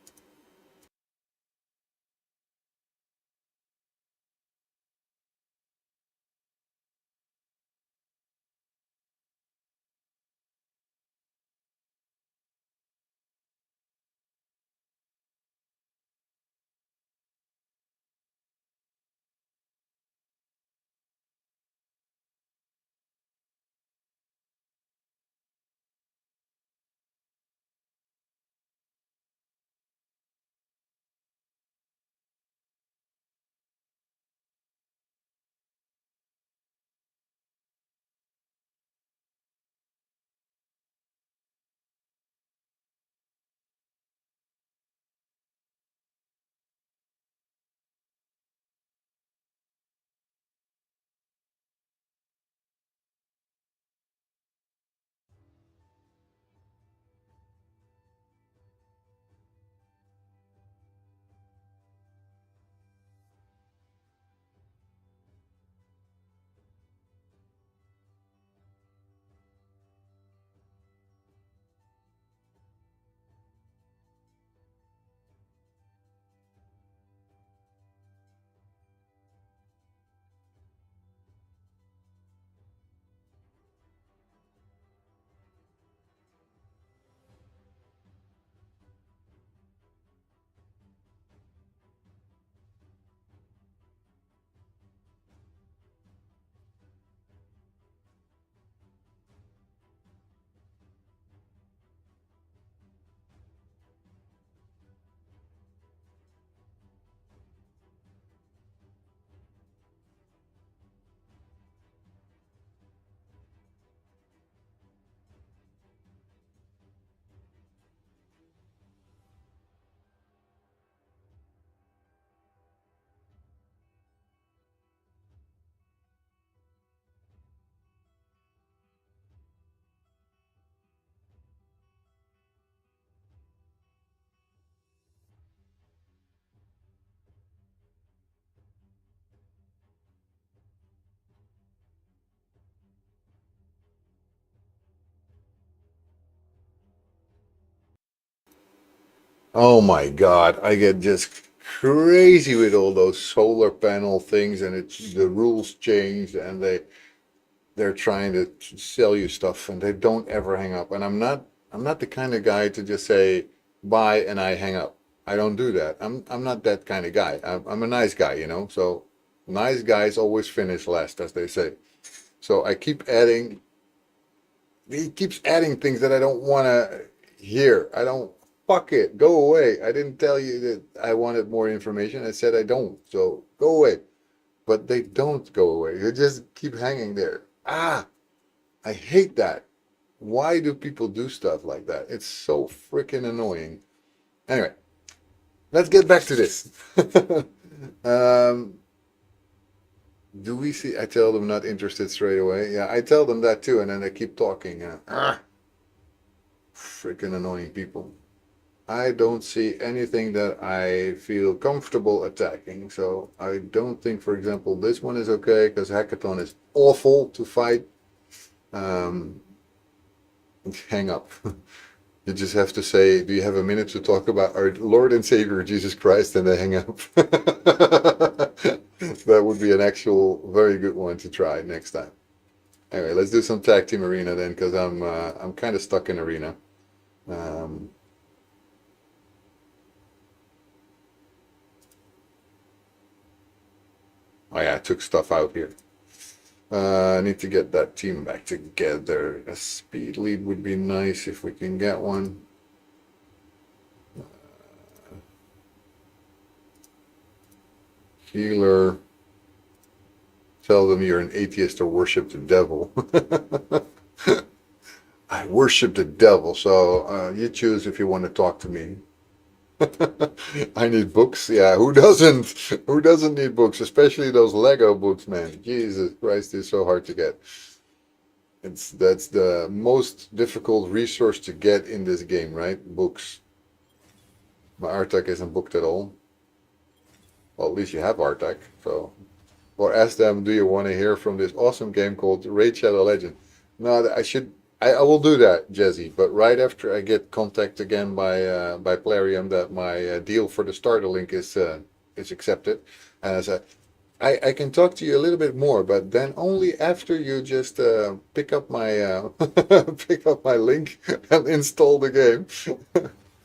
Oh my God, I get just crazy with all those solar panel things, and it's the rules changed, and they're trying to sell you stuff, and they don't ever hang up. And I'm not the kind of guy to just say bye and I hang up. I don't do that. I'm not that kind of guy. I'm a nice guy, you know. So nice guys always finish last, as they say. So I keep adding. He keeps adding things that I don't want to hear. I don't. Fuck it. Go away. I didn't tell you that I wanted more information. I said I don't. So go away. But they don't go away. They just keep hanging there. Ah, I hate that. Why do people do stuff like that? It's so freaking annoying. Anyway, let's get back to this. um, do we see? I tell them not interested straight away. Yeah, I tell them that too, and then they keep talking. Freaking annoying people. I don't see anything that I feel comfortable attacking. So I don't think, for example, this one is okay because Hackathon is awful to fight. Um, hang up. You just have to say, do you have a minute to talk about our Lord and Savior Jesus Christ? And they hang up. That would be an actual very good one to try next time. Anyway, let's do some tag team arena then, because I'm kind of stuck in arena. Um, Oh yeah, I took stuff out here. I need to get that team back together. A speed lead would be nice if we can get one. Healer. Tell them you're an atheist or worship the devil. I worship the devil, so you choose if you want to talk to me. I need books. Yeah, who doesn't? Who doesn't need books? Especially those Lego books, man. Jesus Christ, it's so hard to get. That's the most difficult resource to get in this game, right? Books. My Artak isn't booked at all. Well, at least you have Artak, so. Or ask them, do you want to hear from this awesome game called Raid Shadow Legend? No, I will do that, Jesse. But right after I get contact again by Plarium that my deal for the starter link is accepted, and I said I can talk to you a little bit more, but then only after you just pick up my pick up my link and install the game.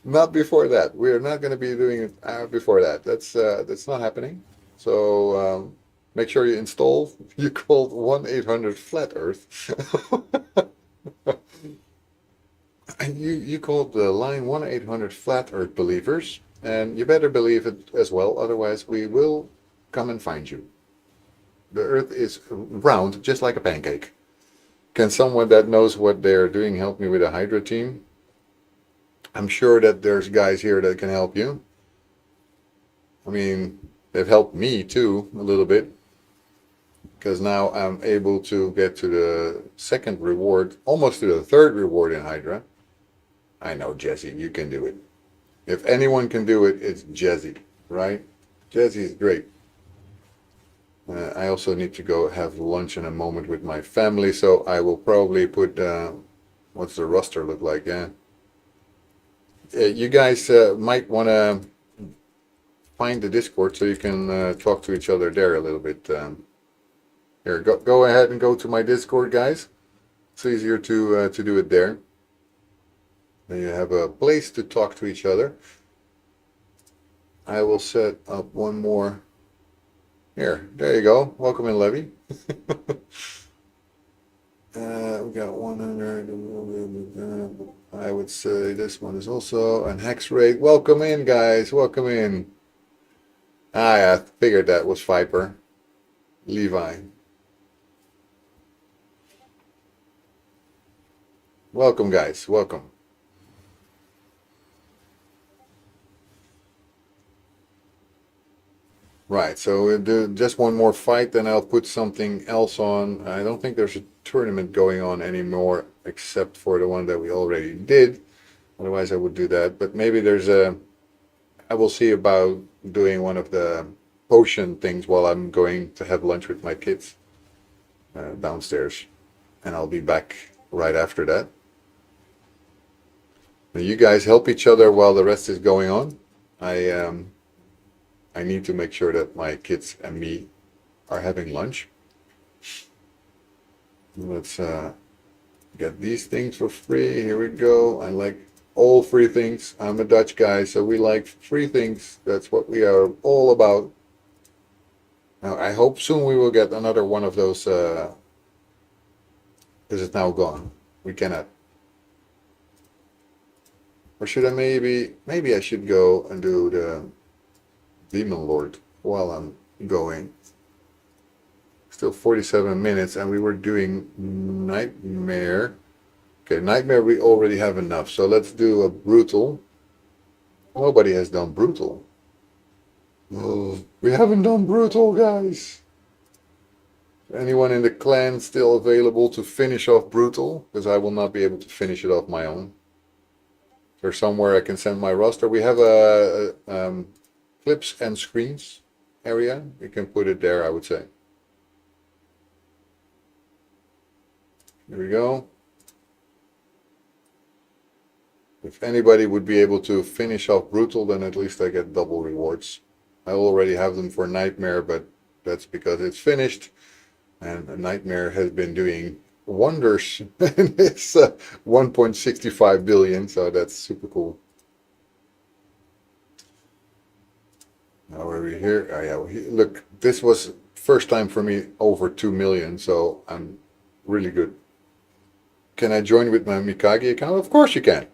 Not before that. We are not going to be doing it before that. That's not happening. So make sure you install. You called 1-800-Flat Earth. And you called the line 1-800-Flat Earth Believers, and you better believe it as well, otherwise we will come and find you. The Earth is round, just like a pancake. Can someone that knows what they're doing help me with a Hydra team? I'm sure that there's guys here that can help you. I mean, they've helped me too, a little bit. Because now I'm able to get to the second reward, almost to the third reward in Hydra. I know, Jesse, you can do it. If anyone can do it, it's Jesse, right? Jesse's great. I also need to go have lunch in a moment with my family, so I will probably put, what's the roster look like, yeah. You guys might want to find the Discord so you can talk to each other there a little bit. Here, go ahead and go to my Discord, guys. It's easier to do it there. Then you have a place to talk to each other. I will set up one more. Here, there you go. Welcome in, Levy. We got 100. I would say this one is also an hex rate. Welcome in, guys. Welcome in. I figured that was Viper. Levi. Welcome, guys. Welcome. Right, so we'll do just one more fight, then I'll put something else on. I don't think there's a tournament going on anymore, except for the one that we already did. Otherwise, I would do that. But maybe there's I will see about doing one of the potion things while I'm going to have lunch with my kids downstairs. And I'll be back right after that. Now you guys help each other while the rest is going on. I need to make sure that my kids and me are having lunch. Let's get these things for free. Here we go. I like all free things. I'm a Dutch guy, so we like free things. That's what we are all about. Now, I hope soon we will get another one of those, because it's now gone. We cannot. Or should I maybe I should go and do the Demon Lord while I'm going. Still 47 minutes, and we were doing Nightmare. Okay, Nightmare we already have enough, so let's do a Brutal. Nobody has done Brutal. Oh, we haven't done Brutal, guys. Anyone in the clan still available to finish off Brutal? Because I will not be able to finish it off my own. There's somewhere I can send my roster. We have a clips and screens area. You can put it there, I would say. Here we go. If anybody would be able to finish off Brutal, then at least I get double rewards. I already have them for Nightmare, but that's because it's finished. And Nightmare has been doing wonders. It's 1.65 billion, so that's super cool. Now are we here? Oh yeah, look, this was first time for me over 2 million, so I'm really good. Can I join with my Mikage account? Of course you can.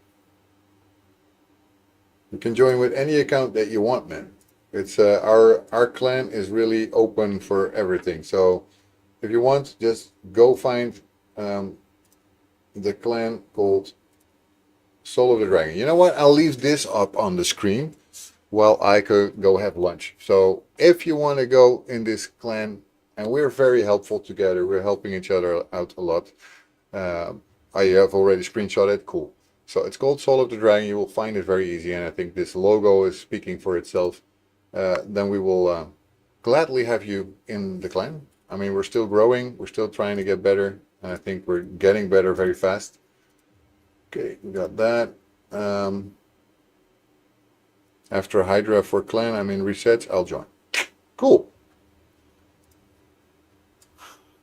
You can join with any account that you want, man. It's our clan is really open for everything. So if you want, just go find the clan called Soul of the Dragon. You know what? I'll leave this up on the screen while I could go have lunch. So if you want to go in this clan, and we're very helpful together, we're helping each other out a lot. I have already screenshot it. Cool. So it's called Soul of the Dragon. You will find it very easy, and I think this logo is speaking for itself. Then we will gladly have you in the clan. I mean, we're still growing. We're still trying to get better. And I think we're getting better very fast. Okay, we got that. After Hydra for clan, I mean resets, I'll join. Cool.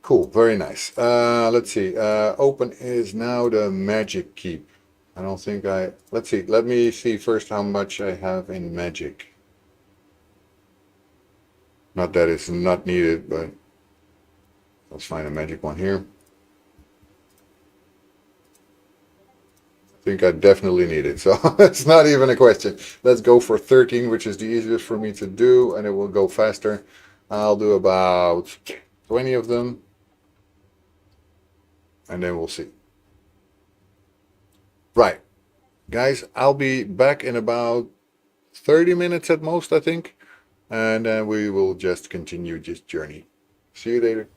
Cool, very nice. Let's see. Open is now the magic keep. I don't think let's see. Let me see first how much I have in magic. Not that it's not needed, but let's find a magic one here. I think I definitely need it, so it's not even a question. Let's go for 13, which is the easiest for me to do, and it will go faster. I'll do about 20 of them, and then we'll see. Right, guys, I'll be back in about 30 minutes at most, I think, and then we will just continue this journey. See you later.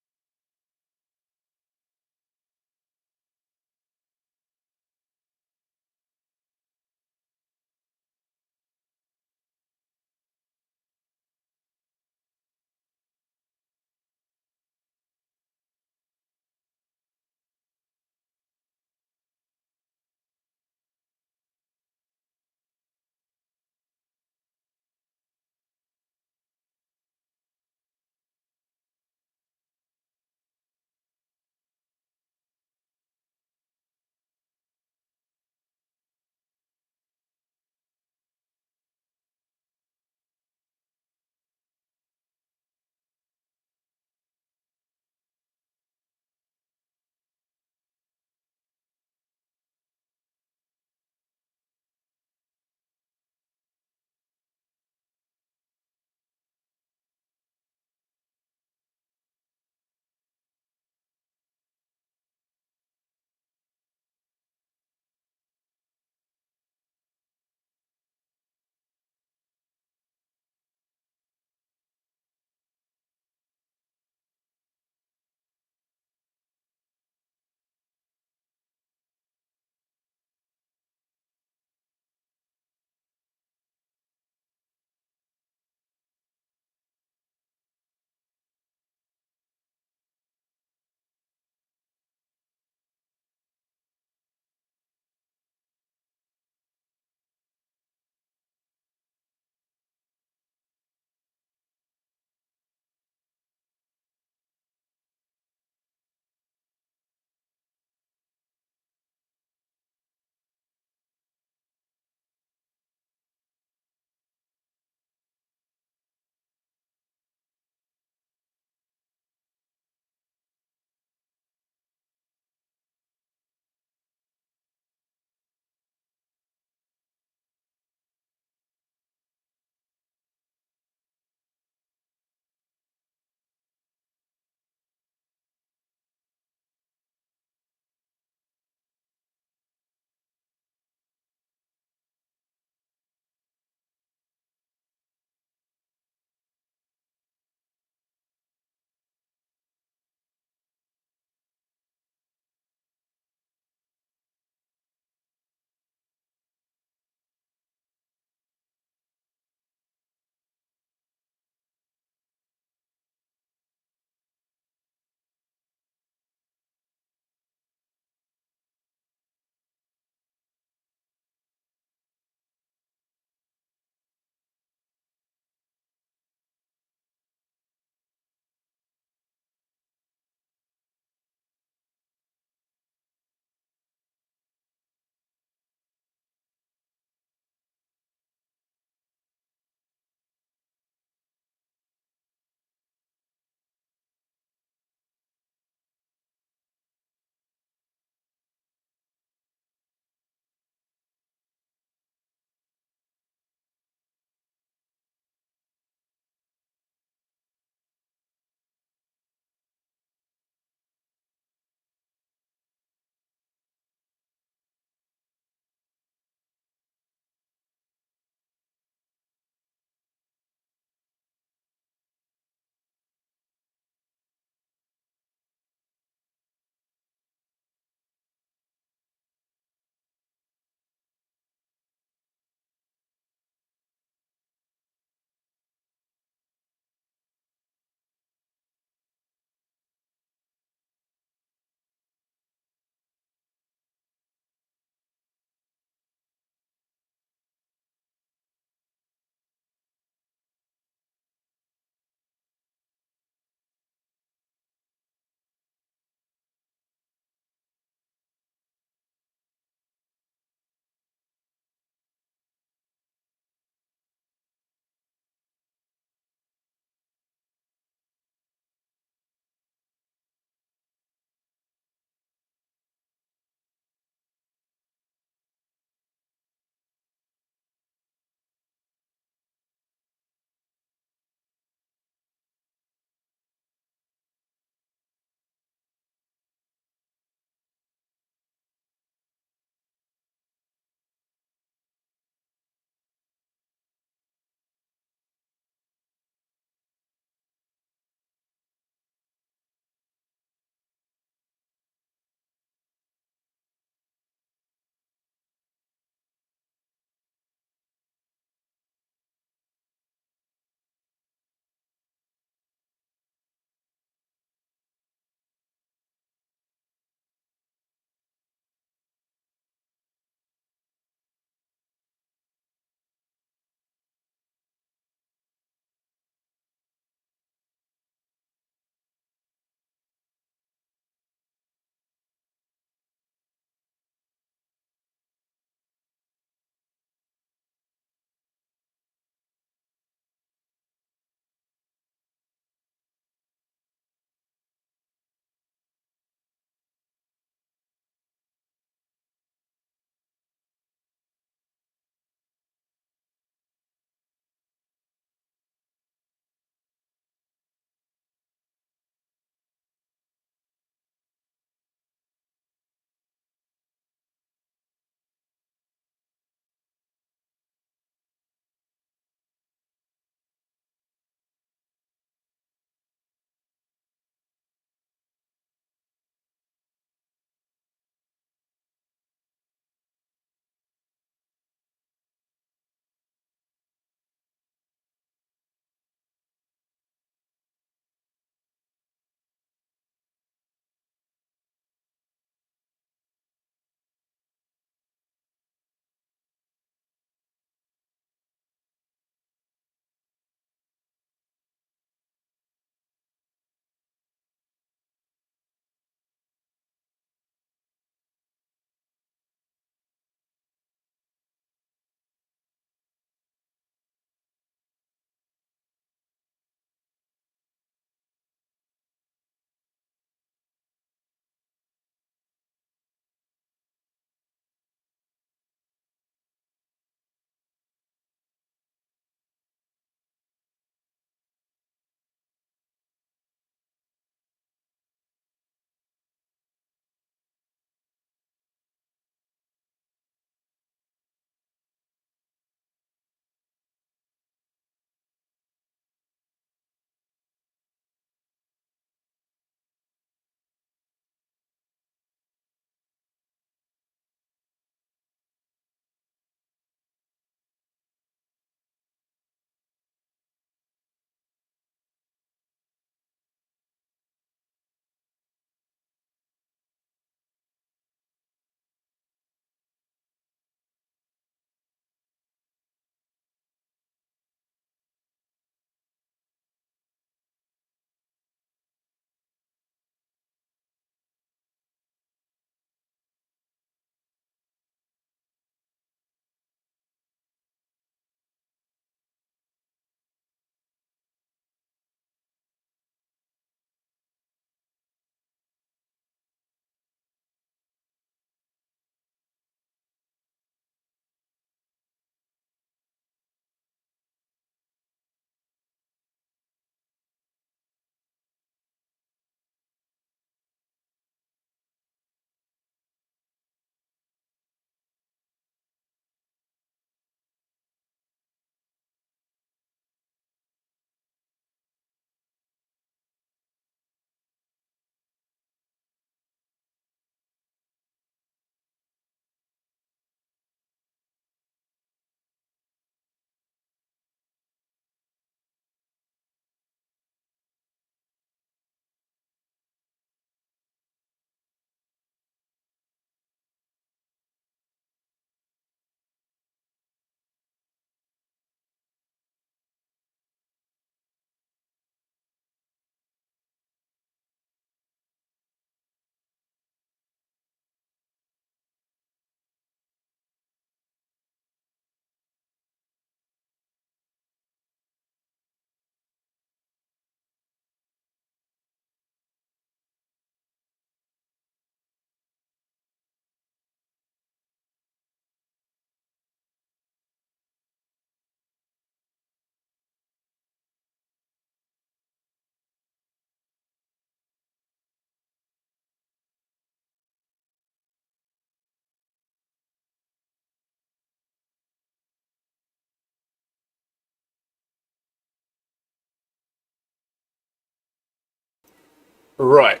Right.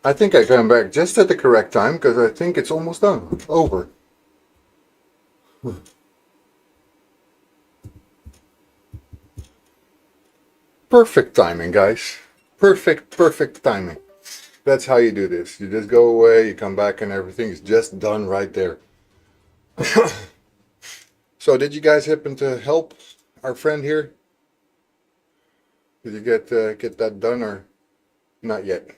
I think I come back just at the correct time because I think it's almost done. Over. Perfect timing, guys. Perfect timing. That's how you do this. You just go away, you come back, and everything is just done right there. So, did you guys happen to help our friend here? Did you get that done or not yet?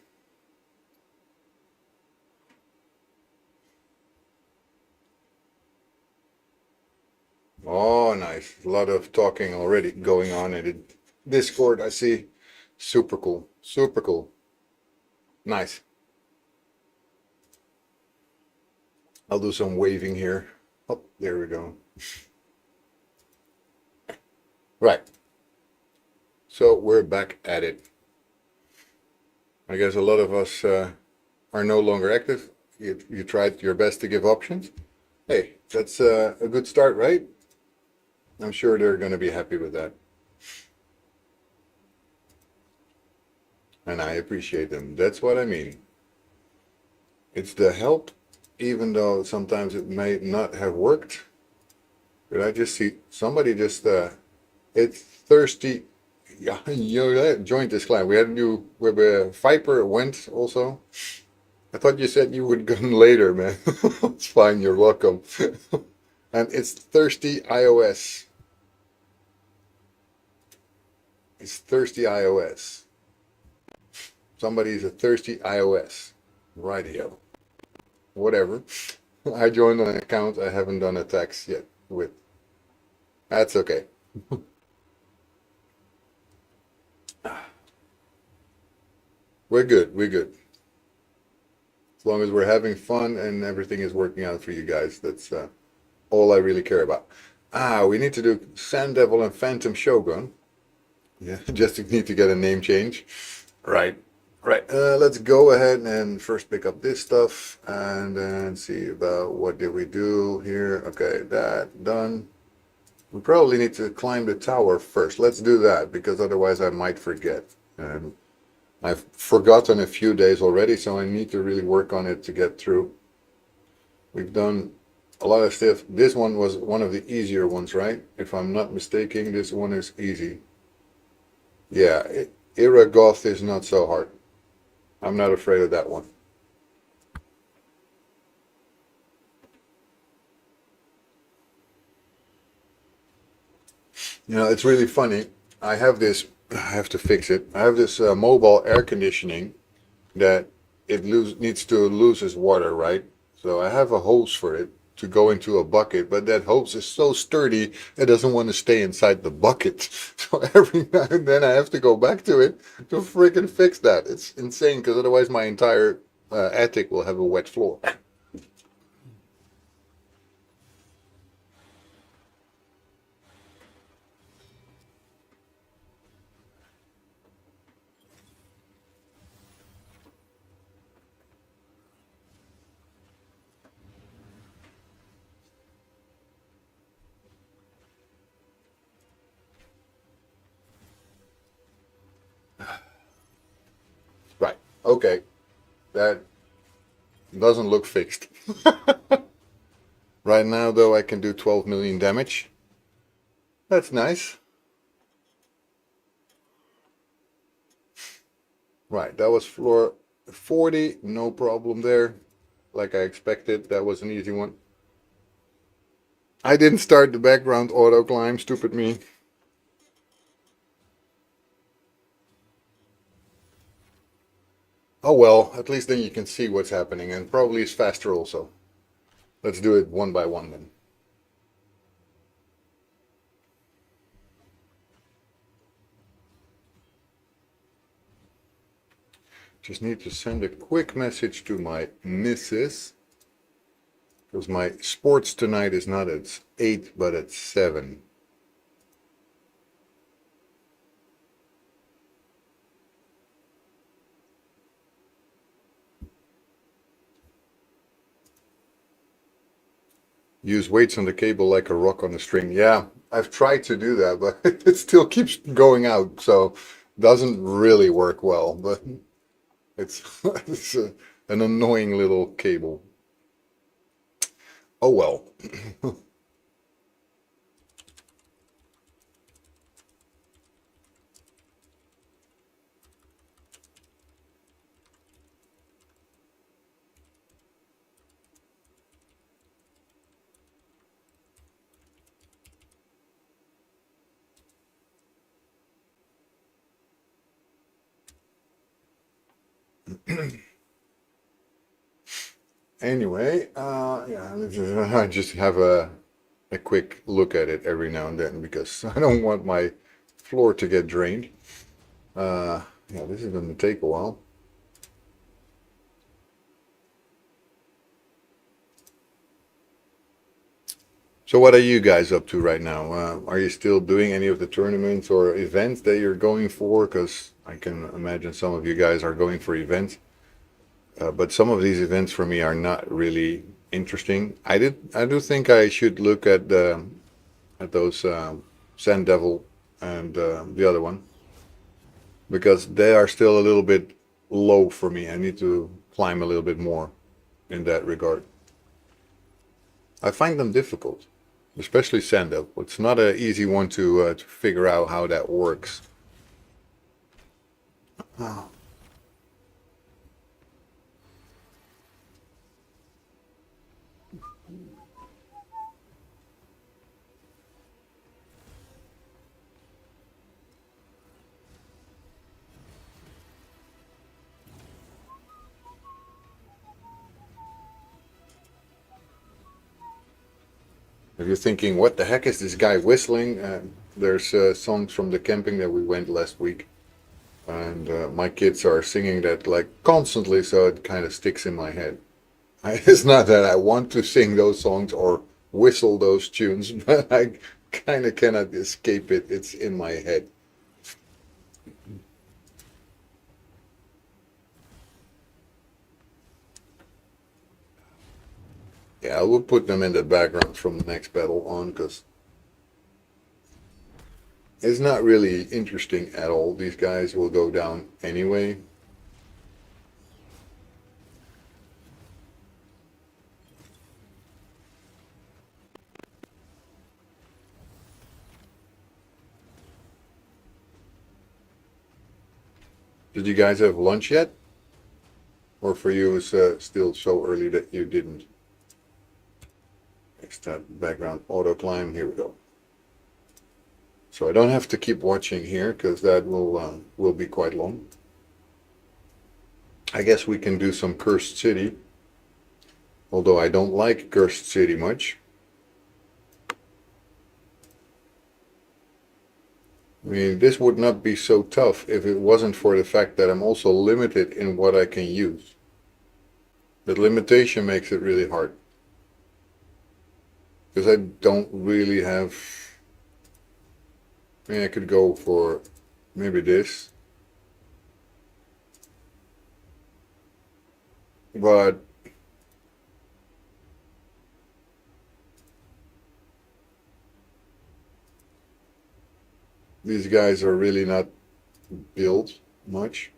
Oh, nice. A lot of talking already going on in the Discord. I see. Super cool. Super cool. Nice. I'll do some waving here. Oh, there we go. Right. So we're back at it. I guess a lot of us are no longer active. You tried your best to give options. Hey, that's a good start, right? I'm sure they're going to be happy with that. And I appreciate them. That's what I mean. It's the help, even though sometimes it may not have worked. Did I just see somebody just, it's thirsty. Yeah, you know, joined this clan. We had a new, where Viper went also. I thought you said you would come later, man. It's fine, you're welcome. And it's Thirsty iOS. It's Thirsty iOS. Somebody's a Thirsty iOS. Right here. Whatever. I joined on an account I haven't done a text yet with. That's okay. We're good. We're good. As long as we're having fun and everything is working out for you guys, that's all I really care about. Ah, we need to do Sand Devil and Phantom Shogun. Yeah, just need to get a name change. Right. Right. Let's go ahead and first pick up this stuff and then see about what did we do here. Okay, that done. We probably need to climb the tower first. Let's do that because otherwise I might forget. And I've forgotten a few days already, so I need to really work on it to get through. We've done a lot of stuff. This one was one of the easier ones, right? If I'm not mistaken, this one is easy. Yeah, Iragoth is not so hard. I'm not afraid of that one. You know, it's really funny. I have this, I have to fix it. I have this mobile air conditioning that needs to lose its water, right? So I have a hose for it to go into a bucket, but that hose is so sturdy it doesn't want to stay inside the bucket. So every now and then I have to go back to it to freaking fix that. It's insane because otherwise my entire attic will have a wet floor. Right. Okay. That doesn't look fixed. Right now, though, I can do 12 million damage. That's nice. Right, that was floor 40, no problem there. Like I expected, that was an easy one. I didn't start the background auto climb, stupid me. Oh well, at least then you can see what's happening, and probably it's faster also. Let's do it one by one then. Just need to send a quick message to my missus, because my sports tonight is not at 8 but at 7. Use weights on the cable like a rock on a string. Yeah, I've tried to do that, but it still keeps going out. So Doesn't really work well, but it's, it's an annoying little cable. Oh well. Anyway, yeah, I just have a quick look at it every now and then because I don't want my floor to get drained. Yeah, this is going to take a while. So what are you guys up to right now? Are you still doing any of the tournaments or events that you're going for? Because I can imagine some of you guys are going for events. But some of these events for me are not really interesting. I do think I should look at those Sand Devil and the other one because they are still a little bit low for me. I need to climb a little bit more in that regard. I find them difficult, especially Sand Devil. It's not an easy one to figure out how that works. Oh. If you're thinking, what the heck is this guy whistling? There's songs from the camping that we went last week, and my kids are singing that like constantly, so it kind of sticks in my head. It's not that I want to sing those songs or whistle those tunes, but I kind of cannot escape it. It's in my head. Yeah, I will put them in the background from the next battle on because it's not really interesting at all. These guys will go down anyway. Did you guys have lunch yet? Or for you, it's still so early that you didn't? Next that background auto climb. Here we go. So I don't have to keep watching here because that will be quite long. I guess we can do some Cursed City, although I don't like Cursed City much. I mean, this would not be so tough if it wasn't for the fact that I'm also limited in what I can use. The limitation makes it really hard. Because I don't really have... I mean, I could go for maybe this. But these guys are really not built much.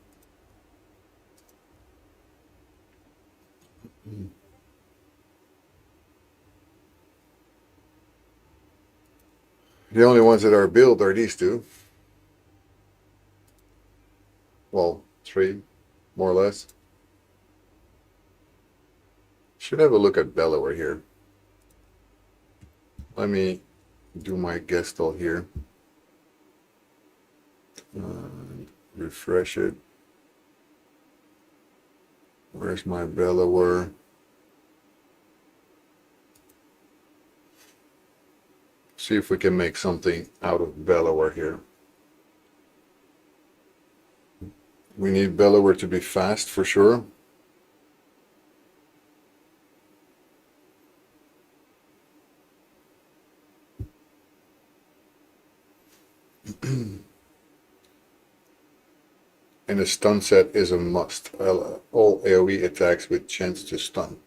The only ones that are built are these two. Well, three, more or less. Should have a look at Delaware here. Let me do my Gestalt here. Refresh it. Where's my Delaware? See if we can make something out of Delaware here. We need Delaware to be fast for sure. And a stun set is a must. All AoE attacks with chance to stun.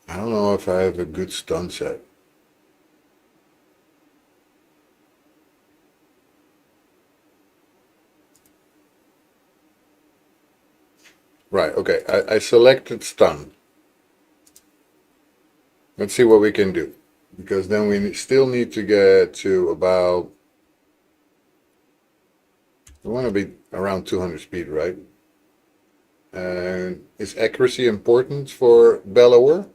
I don't know if I have a good stun set. Right, okay. I selected stun. Let's see what we can do. Because then we still need to get to about... We want to be around 200 speed, right? And is accuracy important for Bellower?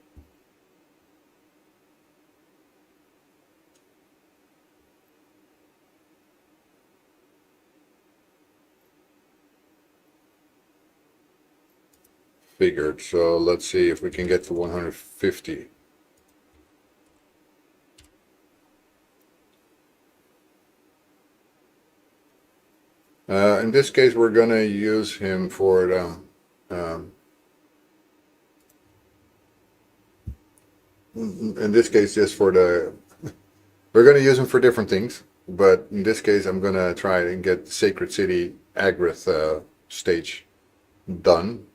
Figured. So let's see if we can get to 150. In this case, we're going to use him for the... in this case, just for the... We're going to use him for different things. But in this case, I'm going to try and get Sacred City Agrath stage done.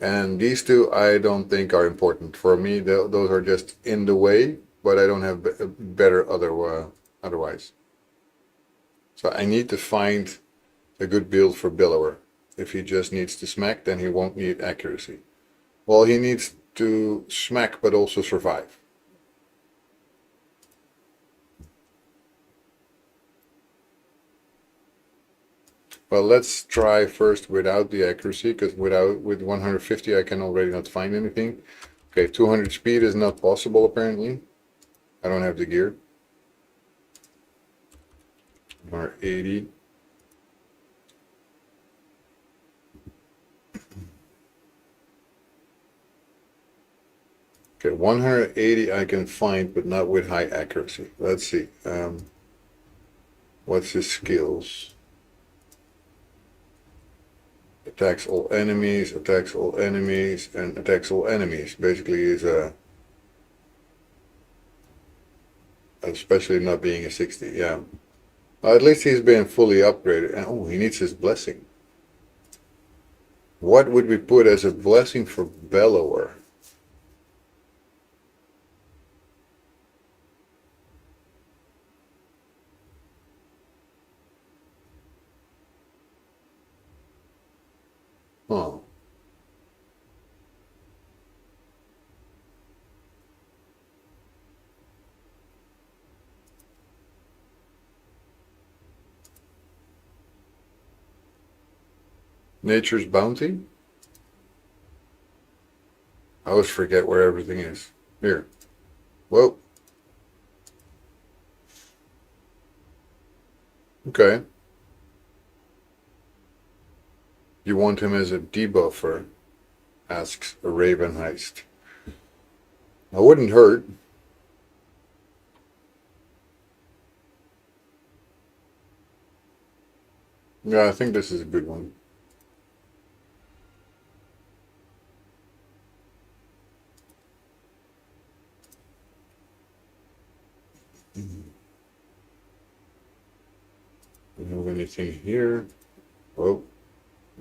And these two I don't think are important. For me, those are just in the way, but I don't have better otherwise. So I need to find a good build for Billower. If he just needs to smack, then he won't need accuracy. Well, he needs to smack, but also survive. Well, let's try first without the accuracy, because with 150 I can already not find anything. Okay, 200 speed is not possible apparently. I don't have the gear. Or 80. Okay, 180 I can find, but not with high accuracy. Let's see. What's his skills? Attacks all enemies, attacks all enemies, and attacks all enemies. Basically is especially not being a 60, yeah. At least he's been fully upgraded. And oh, he needs his blessing. What would we put as a blessing for Bellower? Oh. Nature's Bounty? I always forget where everything is. Here. Whoa. Okay. You want him as a debuffer? Asks a Raven Heist. I wouldn't hurt. Yeah, I think this is a good one. Don't have anything here. Oh,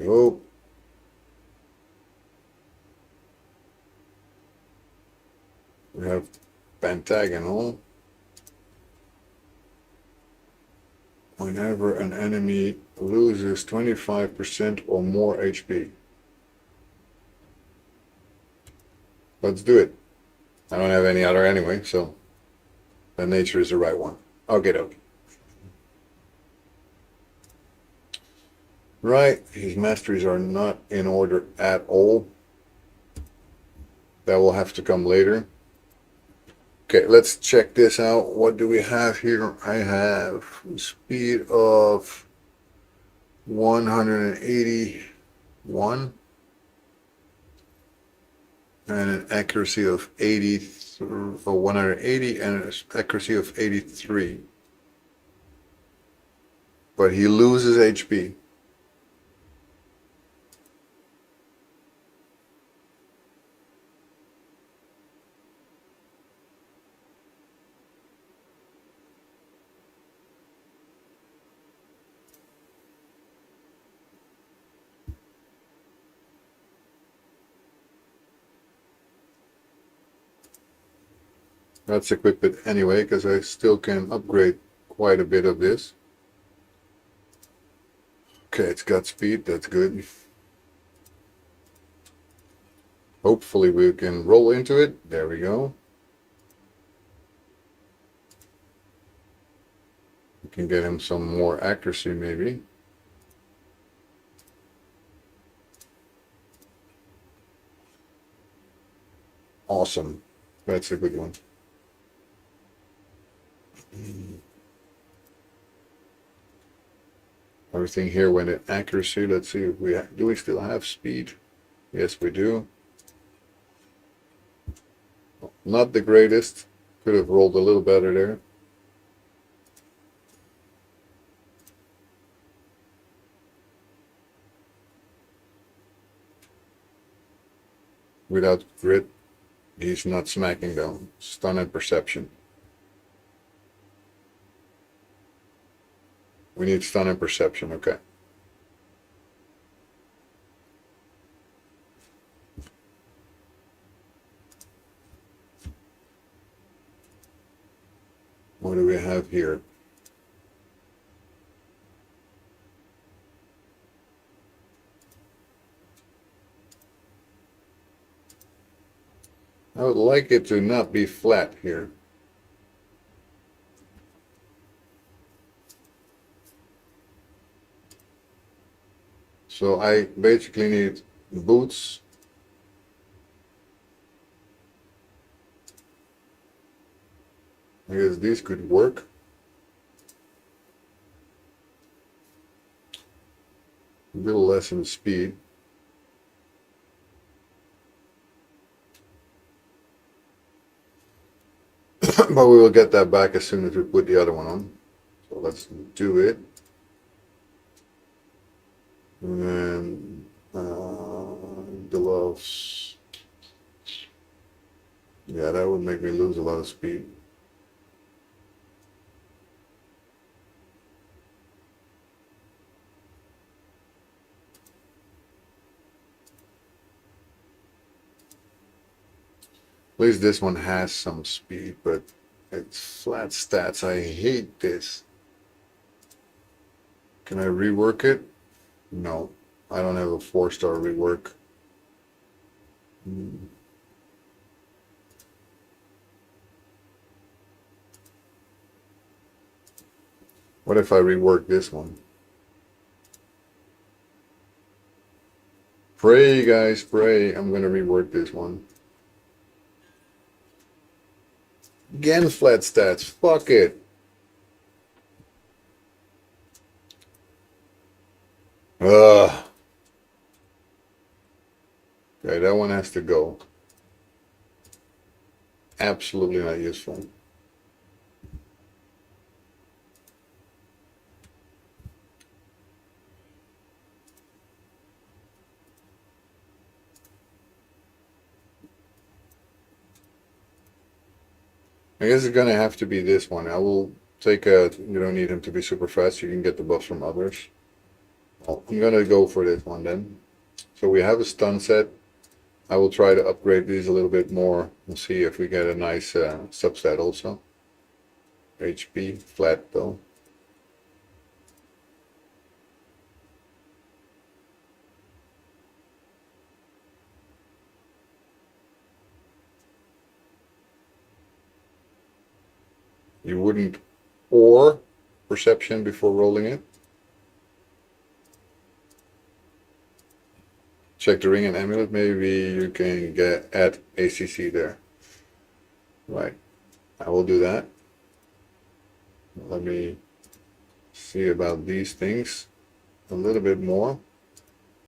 oh. We have Pentagonal. Whenever an enemy loses 25% or more HP. Let's do it. I don't have any other anyway, so the nature is the right one. Okay. Right, his masteries are not in order at all. That will have to come later. Okay, let's check this out. What do we have here? I have speed of 181 and an accuracy of 80 or 180 and an accuracy of 83. But he loses HP. Let's equip it anyway, because I still can upgrade quite a bit of this. Okay, it's got speed, that's good. Hopefully we can roll into it. There we go. We can get him some more accuracy maybe. Awesome. That's a good one. Everything here went in accuracy. Let's see if do we still have speed? Yes, we do. Not the greatest. Could have rolled a little better there. Without grit, he's not smacking down. Stun and perception. We need stun and perception, okay. What do we have here? I would like it to not be flat here. So I basically need boots. I guess these could work. A little less in speed. But we will get that back as soon as we put the other one on. So let's do it. And gloves. Yeah, that would make me lose a lot of speed. At least this one has some speed, but it's flat stats. I hate this. Can I rework it? No, I don't have a 4-star rework. What if I rework this one? Pray, guys, pray. I'm gonna rework this one. Again, flat stats. Fuck it. Ugh. Okay, that one has to go. Absolutely not useful. I guess it's gonna have to be this one. I will take a, you don't need him to be super fast, you can get the buffs from others. Well, I'm gonna go for this one then. So we have a stun set. I will try to upgrade these a little bit more and see if we get a nice subset also. HP, flat though. You wouldn't or perception before rolling it. Check the ring and amulet. Maybe you can get add ACC there. Right. I will do that. Let me see about these things a little bit more.